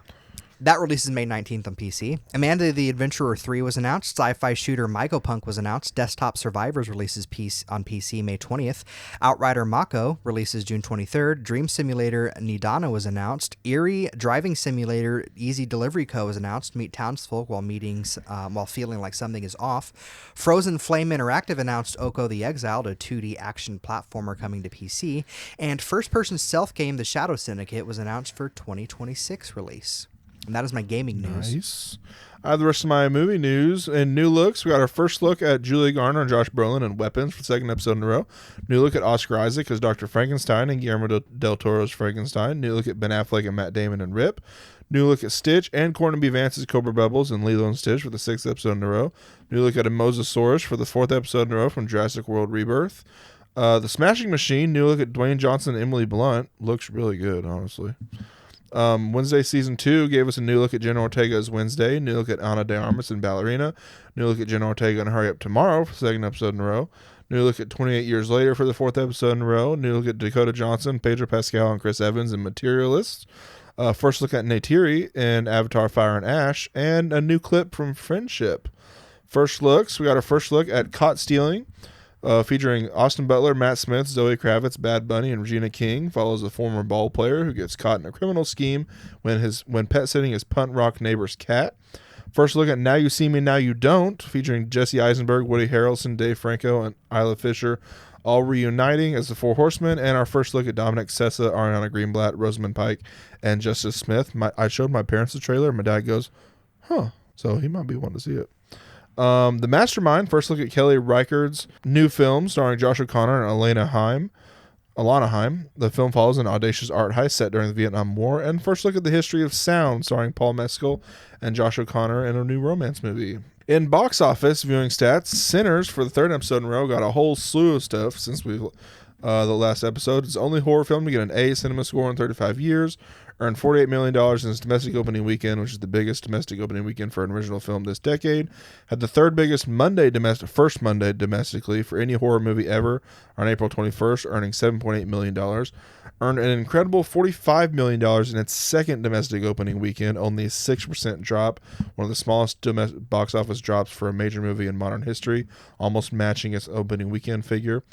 That releases May 19th on PC. Amanda the Adventurer 3 was announced. Sci-fi shooter Mycopunk was announced. Desktop Survivors releases on PC May 20th. Outrider Mako releases June 23rd. Dream Simulator Nidana was announced. Eerie Driving Simulator Easy Delivery Co. was announced. Meet townsfolk while feeling like something is off. Frozen Flame Interactive announced Oko the Exiled, a 2D action platformer coming to PC. And first-person stealth game The Shadow Syndicate was announced for 2026 release. And that is my gaming news. Nice. I have the rest of my movie news and new looks. We got our first look at Julia Garner and Josh Brolin in Weapons for the second episode in a row. New look at Oscar Isaac as Dr. Frankenstein and Guillermo del Toro's Frankenstein. New look at Ben Affleck and Matt Damon in Rip. New look at Stitch and Courtney B. Vance's Cobra Bubbles and Lilo and Stitch for the sixth episode in a row. New look at a Mosasaurus for the fourth episode in a row from Jurassic World Rebirth. The Smashing Machine. New look at Dwayne Johnson and Emily Blunt. Looks really good, honestly. Wednesday Season 2 gave us a new look at Jenna Ortega as Wednesday, new look at Ana de Armas and Ballerina, new look at Jenna Ortega and Hurry Up Tomorrow for the second episode in a row, new look at 28 Years Later for the fourth episode in a row, new look at Dakota Johnson, Pedro Pascal, and Chris Evans in Materialists, first look at Neytiri in Avatar Fire and Ash, and a new clip from Friendship. First looks, we got our first look at Caught Stealing, featuring Austin Butler, Matt Smith, Zoe Kravitz, Bad Bunny, and Regina King. Follows a former ball player who gets caught in a criminal scheme when pet sitting his punt rock neighbor's cat. First look at Now You See Me, Now You Don't, featuring Jesse Eisenberg, Woody Harrelson, Dave Franco, and Isla Fisher, all reuniting as the Four Horsemen. And our first look at Dominic Sessa, Ariana Greenblatt, Rosamund Pike, and Justice Smith. I showed my parents the trailer, and my dad goes, huh, so he might be wanting to see it. The Mastermind, first look at Kelly Reichardt's new film starring Josh O'Connor and Alana Haim. The film follows an audacious art heist set during the Vietnam War. And first look at The History of Sound starring Paul Mescal and Josh O'Connor in a new romance movie. In box office viewing stats, Sinners for the third episode in a row got a whole slew of stuff since the last episode. It's the only horror film to get an A cinema score in 35 years. Earned $48 million in its domestic opening weekend, which is the biggest domestic opening weekend for an original film this decade. Had the third biggest first Monday domestically for any horror movie ever on April 21st, earning $7.8 million. Earned an incredible $45 million in its second domestic opening weekend, only a 6% drop, one of the smallest box office drops for a major movie in modern history, almost matching its opening weekend figure.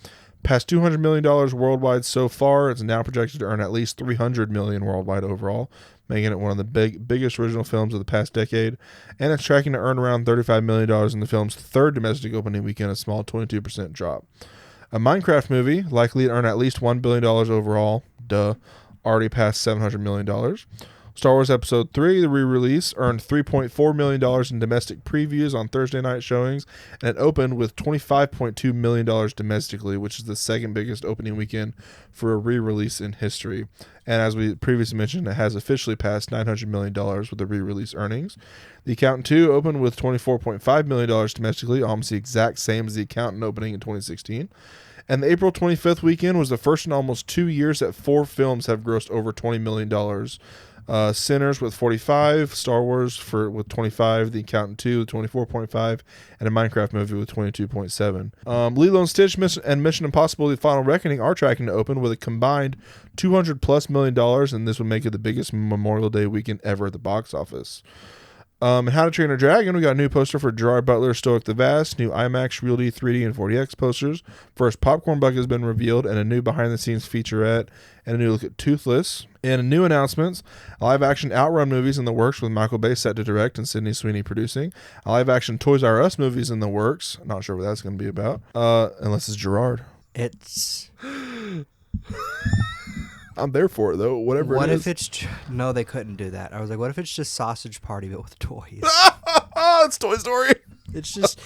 Past $200 million worldwide so far. It's now projected to earn at least $300 million worldwide overall, making it one of the biggest original films of the past decade. And it's tracking to earn around $35 million in the film's third domestic opening weekend, a small 22% drop. A Minecraft movie, likely to earn at least $1 billion overall. Already passed $700 million. Star Wars Episode 3, the re-release, earned $3.4 million in domestic previews on Thursday night showings, and it opened with $25.2 million domestically, which is the second biggest opening weekend for a re-release in history. And as we previously mentioned, it has officially passed $900 million with the re-release earnings. The Accountant 2 opened with $24.5 million domestically, almost the exact same as The Accountant opening in 2016. And the April 25th weekend was the first in almost 2 years that 4 films have grossed over $20 million. Sinners with 45, Star Wars with 25, The Accountant 2 with 24.5, and a Minecraft movie with 22.7. Lilo and Stitch and Mission Impossible: The Final Reckoning are tracking to open with a combined $200+ million, and this would make it the biggest Memorial Day weekend ever at the box office. How to Train Your Dragon, we got a new poster for Gerard Butler's Stoic the Vast, new IMAX, RealD, 3D, and 4DX posters. First Popcorn Bucket has been revealed, and a new behind-the-scenes featurette, and a new look at Toothless. And new announcements, a live-action Outrun movies in the works with Michael Bay set to direct and Sydney Sweeney producing. A live-action Toys R Us movies in the works. Not sure what that's going to be about, unless it's Gerard. It's... I'm there for it, though. Whatever it is. What if it's... No, they couldn't do that. I was like, what if it's just Sausage Party, but with toys? It's Toy Story. It's just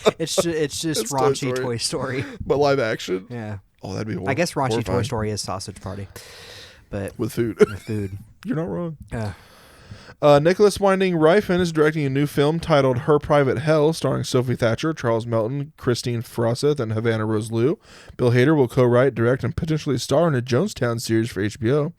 raunchy Toy Story. But live action? Yeah. Oh, that'd be horrible. I guess raunchy Toy Story is Sausage Party. But with food. You're not wrong. Nicholas Winding Refn is directing a new film titled Her Private Hell, starring Sophie Thatcher, Charles Melton, Christine Frosseth, and Havana Rose Liu. Bill Hader will co-write, direct, and potentially star in a Jonestown series for HBO.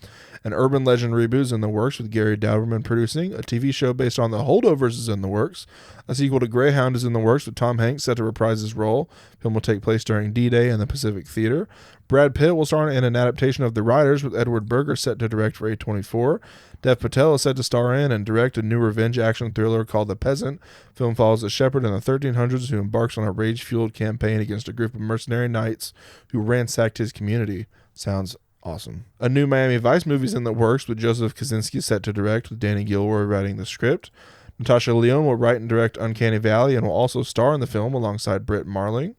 An urban legend reboot is in the works with Gary Dauberman producing. A TV show based on The Holdovers is in the works. A sequel to Greyhound is in the works with Tom Hanks set to reprise his role. The film will take place during D-Day in the Pacific Theater. Brad Pitt will star in an adaptation of The Riders with Edward Berger set to direct for A24. Dev Patel is set to star in and direct a new revenge action thriller called The Peasant. Film follows a shepherd in the 1300s who embarks on a rage-fueled campaign against a group of mercenary knights who ransacked his community. Sounds awesome. A new Miami Vice movie is in the works with Joseph Kosinski set to direct, with Danny Gilroy writing the script. Natasha Lyonne will write and direct Uncanny Valley and will also star in the film alongside Britt Marling.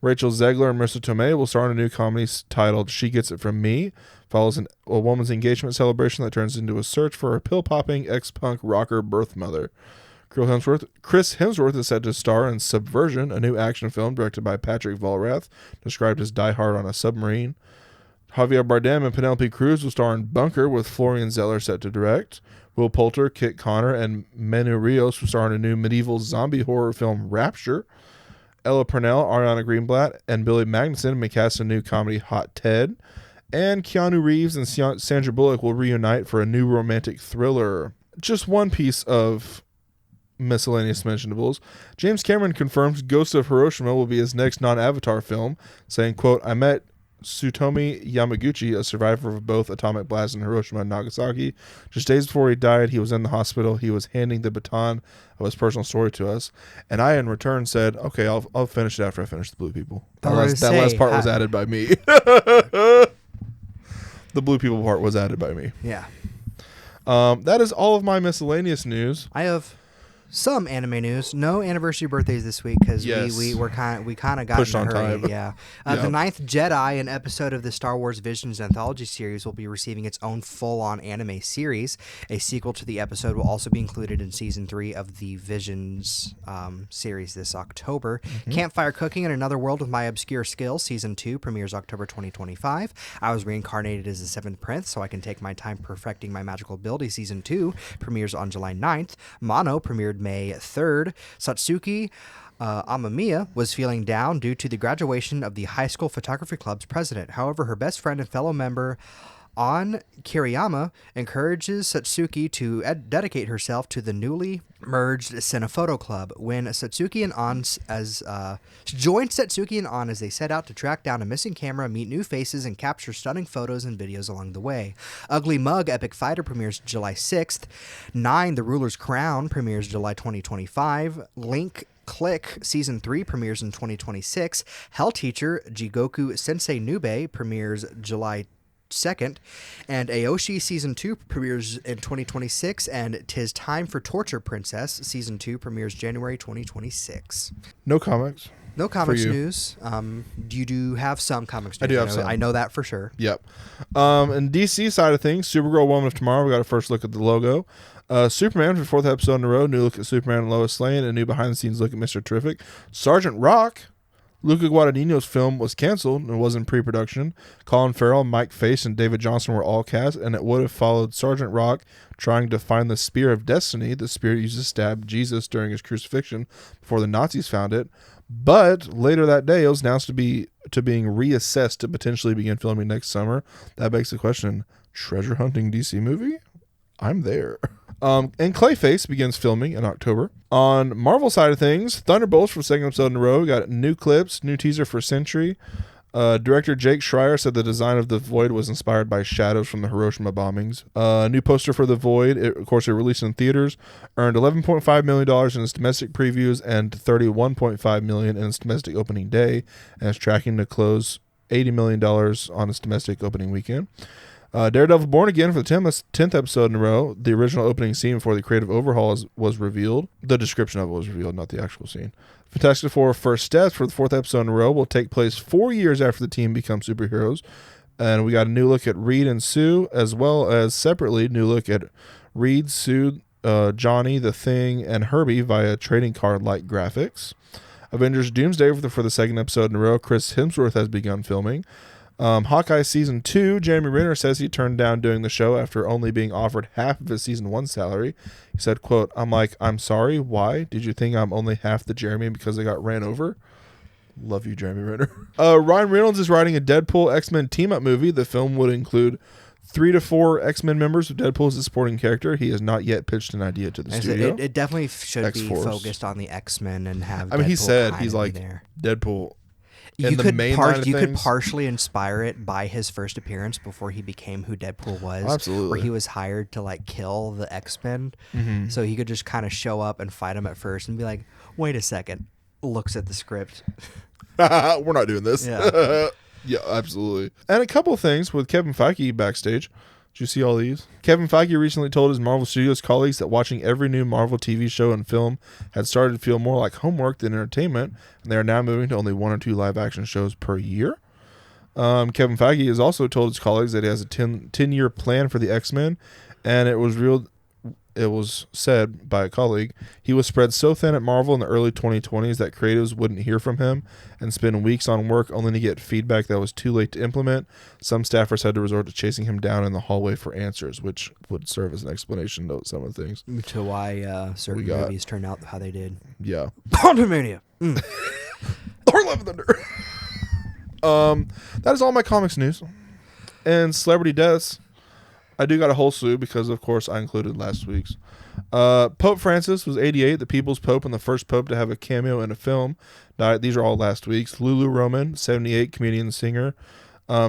Rachel Zegler and Marissa Tomei will star in a new comedy titled She Gets It From Me. Follows a woman's engagement celebration that turns into a search for her pill-popping ex-punk rocker birth mother. Chris Hemsworth is set to star in Subversion, a new action film directed by Patrick Vollrath, described as Die Hard on a submarine. Javier Bardem and Penelope Cruz will star in Bunker, with Florian Zeller set to direct. Will Poulter, Kit Connor, and Manu Rios will star in a new medieval zombie horror film, Rapture. Ella Purnell, Ariana Greenblatt, and Billy Magnuson may cast a new comedy, Hot Ted. And Keanu Reeves and Sandra Bullock will reunite for a new romantic thriller. Just one piece of miscellaneous mentionables. James Cameron confirms Ghost of Hiroshima will be his next non-Avatar film, saying, quote, I met Tsutomi Yamaguchi, a survivor of both atomic blasts in Hiroshima and Nagasaki. Just days before he died, he was in the hospital. He was handing the baton of his personal story to us. And I, in return, said, okay, I'll finish it after I finish the Blue People. That last part was added by me. The Blue People part was added by me. Yeah. That is all of my miscellaneous news. I have some anime news. No anniversary birthdays this week because we kind of got pushed in a on hurry. time. Yeah. The Ninth Jedi, an episode of the Star Wars Visions anthology series, will be receiving its own full-on anime series. A sequel to the episode will also be included in season 3 of the Visions series this October. Campfire Cooking in Another World with My Obscure Skills season 2 premieres October 2025. I Was Reincarnated as the Seventh Prince so I can take my time perfecting my magical ability season 2 premieres on July 9th. Mono premiered May 3rd. Satsuki Amamiya was feeling down due to the graduation of the high school photography club's president. However, her best friend and fellow member An Kiriyama encourages Satsuki to dedicate herself to the newly merged Cinephoto Club. When Satsuki and An joined Satsuki and An as they set out to track down a missing camera, meet new faces, and capture stunning photos and videos along the way. Ugly Mug Epic Fighter premieres July 6th. 9 The Ruler's Crown premieres July 2025. Link Click Season 3 premieres in 2026. Hell Teacher Jigoku Sensei Nube premieres July 2nd, and Aoshi Season 2 premieres in 2026, and Tis Time for Torture Princess Season 2 premieres January 2026. No comics. No comics news. You do have some comics news. I do have some. I know that for sure. Yep. And DC side of things, Supergirl Woman of Tomorrow, we got a first look at the logo. Superman for the 4th episode in a row, new look at Superman and Lois Lane, a new behind-the-scenes look at Mr. Terrific. Sergeant Rock, Luca Guadagnino's film was canceled and was in pre-production. Colin Farrell, Mike Face, and David Johnson were all cast, and it would have followed Sergeant Rock trying to find the Spear of Destiny, the spear used to stab Jesus during his crucifixion before the Nazis found it. But later that day, it was announced to being reassessed to potentially begin filming next summer. That begs the question, treasure hunting DC movie? I'm there. And Clayface begins filming in October. On Marvel side of things, Thunderbolts for the 2nd episode in a row. We got new clips, new teaser for Sentry. Director Jake Schreier said the design of the Void was inspired by shadows from the Hiroshima bombings. New poster for the Void, it released in theaters, earned $11.5 million in its domestic previews and $31.5 million in its domestic opening day, and is tracking to close $80 million on its domestic opening weekend. Daredevil Born Again for the 10th episode in a row. The original opening scene before the creative overhaul was revealed. The description of it was revealed, not the actual scene. Fantastic Four First Steps for the 4th episode in a row will take place 4 years after the team becomes superheroes. And we got a new look at Reed and Sue, as well as separately new look at Reed, Sue, Johnny, The Thing, and Herbie via trading card-like graphics. Avengers Doomsday for the 2nd episode in a row. Chris Hemsworth has begun filming. Hawkeye Season 2, Jeremy Renner says he turned down doing the show after only being offered half of his Season 1 salary. He said, quote, I'm sorry, why? Did you think I'm only half the Jeremy because I got ran over? Love you, Jeremy Renner. Ryan Reynolds is writing a Deadpool X-Men team-up movie. The film would include 3 to 4 X-Men members with Deadpool as a supporting character. He has not yet pitched an idea to the studio. It definitely should X-Force. be focused on the X-Men and have he said, kind he's of like, there. Deadpool. in the main line of you things. could partially inspire it by his first appearance before he became who Deadpool was. Absolutely. Where he was hired to like kill the X-Men. Mm-hmm. So he could just kind of show up and fight him at first and be like, wait a second. Looks at the script. We're not doing this. Yeah. Yeah, absolutely. And a couple of things with Kevin Feige backstage. Did you see all these? Kevin Feige recently told his Marvel Studios colleagues that watching every new Marvel TV show and film had started to feel more like homework than entertainment, and they are now moving to only 1 or 2 live-action shows per year. Kevin Feige has also told his colleagues that he has a 10-year plan for the X-Men, and it was said by a colleague, he was spread so thin at Marvel in the early 2020s that creatives wouldn't hear from him and spend weeks on work only to get feedback that was too late to implement. Some staffers had to resort to chasing him down in the hallway for answers, which would serve as an explanation to some of the things. To why certain movies turned out how they did. Yeah. Quantumania! Thor: Love and Thunder! That is all my comics news. And celebrity deaths. I do got a whole slew because, of course, I included last week's. Pope Francis was 88, the people's pope and the first pope to have a cameo in a film. Died. These are all last week's. Lulu Roman, 78, comedian and singer.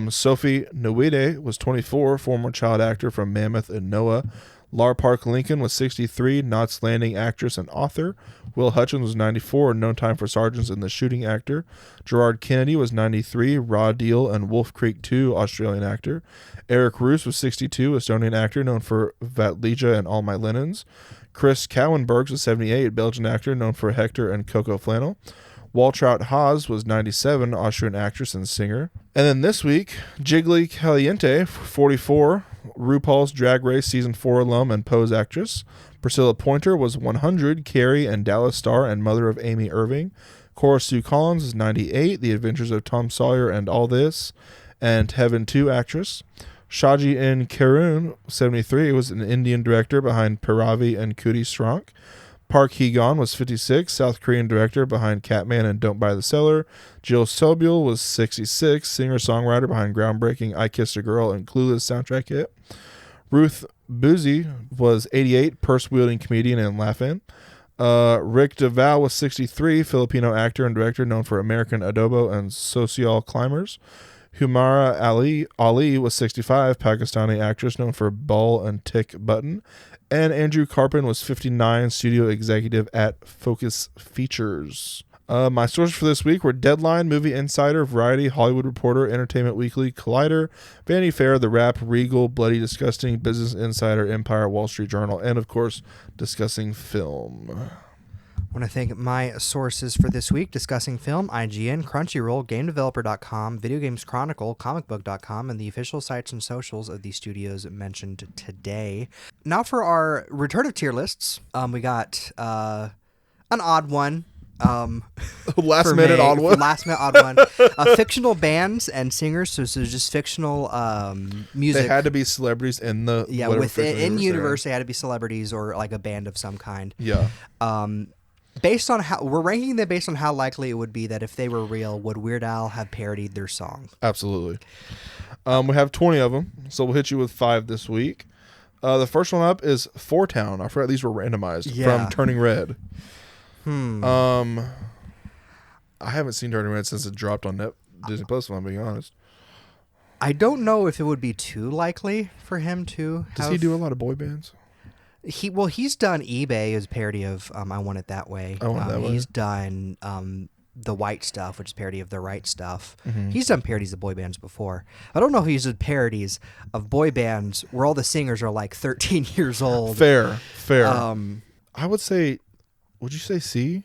Sophie Nwide was 24, former child actor from Mammoth and Noah. Lar Park Lincoln was 63, Knots Landing actress and author. Will Hutchins was 94, No Time for Sergeants and The Shooting actor. Gerard Kennedy was 93, Raw Deal and Wolf Creek 2, Australian actor. Eric Roos was 62, Estonian actor known for Vatleja and All My Linens. Chris Cowenbergs was 78, Belgian actor known for Hector and Coco Flannel. Waltraud Haas was 97, Austrian actress and singer. And then this week, Jiggly Caliente, 44, RuPaul's Drag Race Season 4 alum and Pose actress. Priscilla Pointer was 100, Carrie and Dallas star and mother of Amy Irving. Cora Sue Collins is 98, The Adventures of Tom Sawyer and All This, and Heaven 2 actress. Shaji N. Karun, 73, was an Indian director behind Piravi and Cootie Sronk. Park Hee-gon was 56, South Korean director behind Catman and Don't Buy the Cellar. Jill Sobule was 66, singer-songwriter behind groundbreaking I Kissed a Girl and Clueless soundtrack hit. Ruth Buzzi was 88, purse-wielding comedian and laugh-in. Rick DeVal was 63, Filipino actor and director known for American Adobo and Social Climbers. Humara Ali was 65, Pakistani actress known for Ball and Tick Button. And Andrew Carpin was 59, studio executive at Focus Features. My sources for this week were Deadline, Movie Insider, Variety, Hollywood Reporter, Entertainment Weekly, Collider, Vanity Fair, The Wrap, Regal, Bloody Disgusting, Business Insider, Empire, Wall Street Journal, and of course, Discussing Film. I want to thank my sources for this week: Discussing Film, IGN, Crunchyroll, GameDeveloper.com, Video Games Chronicle, ComicBook.com, and the official sites and socials of the studios mentioned today. Now for our return of tier lists, we got an odd one. Last minute odd one. Fictional bands and singers, so just fictional music. They had to be celebrities in the in universe. They had to be celebrities or like a band of some kind. Yeah. Based on how we're ranking them, based on how likely it would be that if they were real, would Weird Al have parodied their song? Absolutely. We have 20 of them, so we'll hit you with 5 this week. The first one up is Four Town. I forgot these were randomized from Turning Red. I haven't seen Turning Red since it dropped on Disney Plus, if I'm being honest. I don't know if it would be too likely for him to. Does he do a lot of boy bands? He's done eBay as parody of I Want It That Way. He's done The White Stuff, which is parody of The Right Stuff. Mm-hmm. He's done parodies of boy bands before. I don't know if he's done parodies of boy bands where all the singers are like 13 years old. Fair. I would say, would you say C?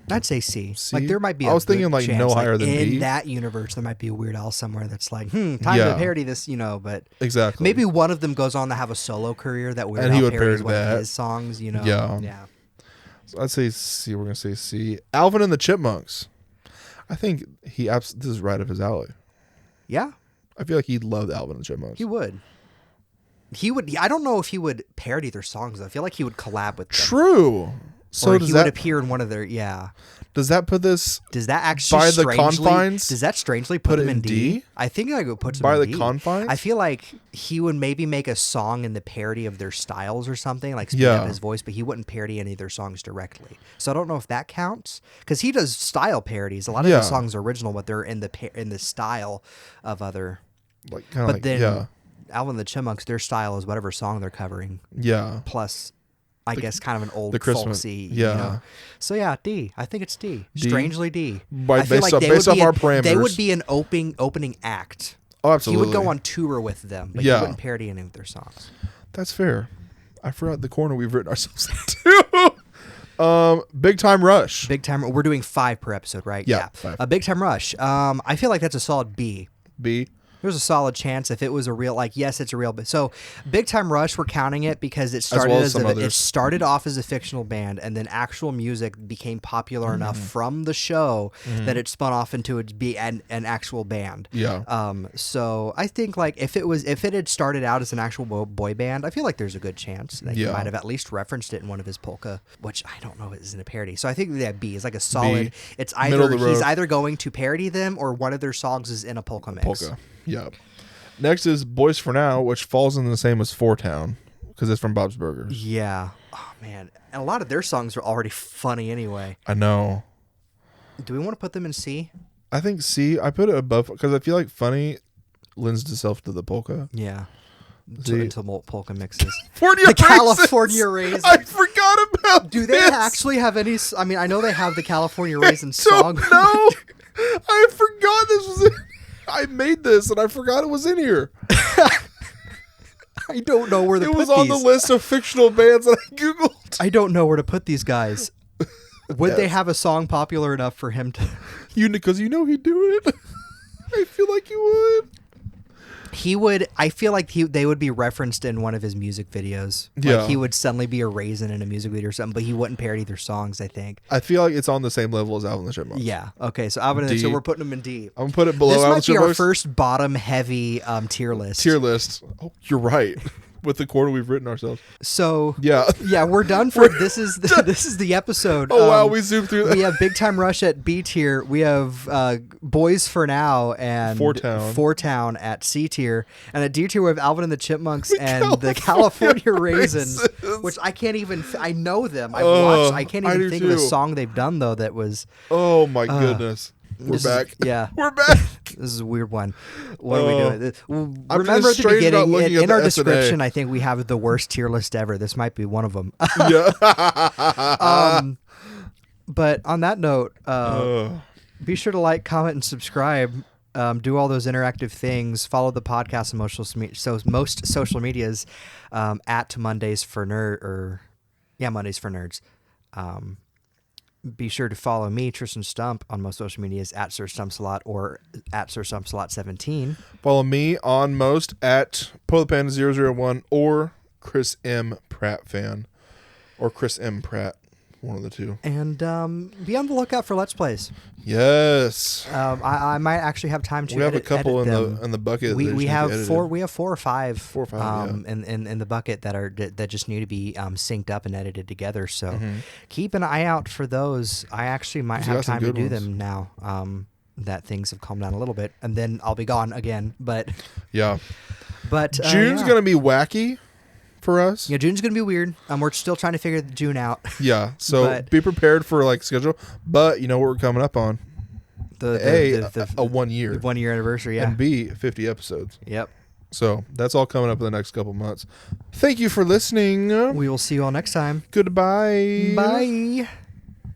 I'd say C. Like there might be. I was thinking like no higher than B. In that universe, there might be a Weird Al somewhere that's like, time to parody this, But exactly, maybe one of them goes on to have a solo career that Weird Al parodies one of his songs. Yeah. So I'd say C. We're gonna say C. Alvin and the Chipmunks. I think this is right up his alley. Yeah. I feel like he'd love Alvin and the Chipmunks. He would. I don't know if he would parody their songs. I feel like he would collab with them. True. So or he would appear in one of their Does that put this? Does that actually by the confines? Does that strangely put him in D? I think it puts him in D. By the confines? I feel like he would maybe make a song in the parody of their styles or something, like speed up his voice, but he wouldn't parody any of their songs directly. So I don't know if that counts because he does style parodies. A lot of his songs are original, but they're in the style of other. Alvin and the Chipmunks, their style is whatever song they're covering. Yeah. Plus. I guess kind of an old folksy, you know. So D. I think it's D. Strangely D. Based off our parameters, they would be an opening act. Oh, absolutely. He would go on tour with them, but he wouldn't parody any of their songs. That's fair. I forgot the corner we've written ourselves into. Big Time Rush. Big Time. We're doing 5 per episode, right? Yeah. 5. A Big Time Rush. I feel like that's a solid B. B. There's a solid chance if it was a real, yes, it's a real. So, Big Time Rush, we're counting it because it started it started off as a fictional band, and then actual music became popular enough from the show that it spun off into it be an actual band. Yeah. So I think if it had started out as an actual boy band, I feel like there's a good chance that he might have at least referenced it in one of his polka, which I don't know is in a parody. So I think that B is like a solid. B, it's either he's either going to parody them or one of their songs is in a polka mix. Polka. Yeah. Next is Boys for Now, which falls in the same as Four Town because it's from Bob's Burgers. Yeah. Oh man, and a lot of their songs are already funny anyway. I know. Do we want to put them in C? I think C. I put it above because I feel like funny lends itself to the polka. Yeah. Into polka mixes. California Raisins. I forgot about. Do they actually have any? I mean, I know they have the California Raisins song. No, I forgot this was in. I made this and I forgot it was in here. I don't know where to put these. It was on the list of fictional bands that I Googled. I don't know where to put these guys. Would they have a song popular enough for him to... Because he'd do it. I feel like he would. He would... I feel like they would be referenced in one of his music videos. Yeah. Like he would suddenly be a raisin in a music video or something, but he wouldn't parody their songs, I think. I feel like it's on the same level as Alvin and the Chipmunks. Yeah. Okay, so Alvin and the Chipmunks, we're putting them in D. I'm going to put it below Alvin and the Chipmunks. This might be our first bottom-heavy tier list. Oh, you're right. With the quarter we've written ourselves. So yeah, we're done for this is the episode. Oh wow, we zoomed through that. We have Big Time Rush at B tier. We have Boys for Now and Four Town at C tier, and at D tier we have Alvin and the Chipmunks and the California Raisins, which I can't even. I know them. I've watched. I can't even think of a song they've done though that was. Oh my goodness. We're back. We're back. This is a weird one. What are we doing? Remember at the beginning, in our description, I think we have the worst tier list ever. This might be one of them. Yeah. But on that note, be sure to like, comment, and subscribe. Do all those interactive things. Follow the podcast on most social medias at Mondays for Mondays for Nerds. Be sure to follow me, Tristan Stump, on most social medias at Sir Stumpslot or at Sir Stumpslot 17. Follow me on most at PolarPanda001 or Chris M. Pratt fan. Or Chris M. Pratt. One of the two. And be on the lookout for Let's Plays. Yes. I might actually have time to. We have a couple in the bucket. We have 4. We have 4 or 5. 4 or 5. In the bucket that just need to be synced up and edited together. So keep an eye out for those. I actually might have time to do them now. That things have calmed down a little bit, and then I'll be gone again. But yeah. But June's gonna be wacky. For us, yeah, June's gonna be weird. We're still trying to figure June out. Yeah, so be prepared for schedule. But you know what we're coming up on? A 1 year, 1 year anniversary, yeah, and B 50 episodes. Yep. So that's all coming up in the next couple months. Thank you for listening. We will see you all next time. Goodbye. Bye.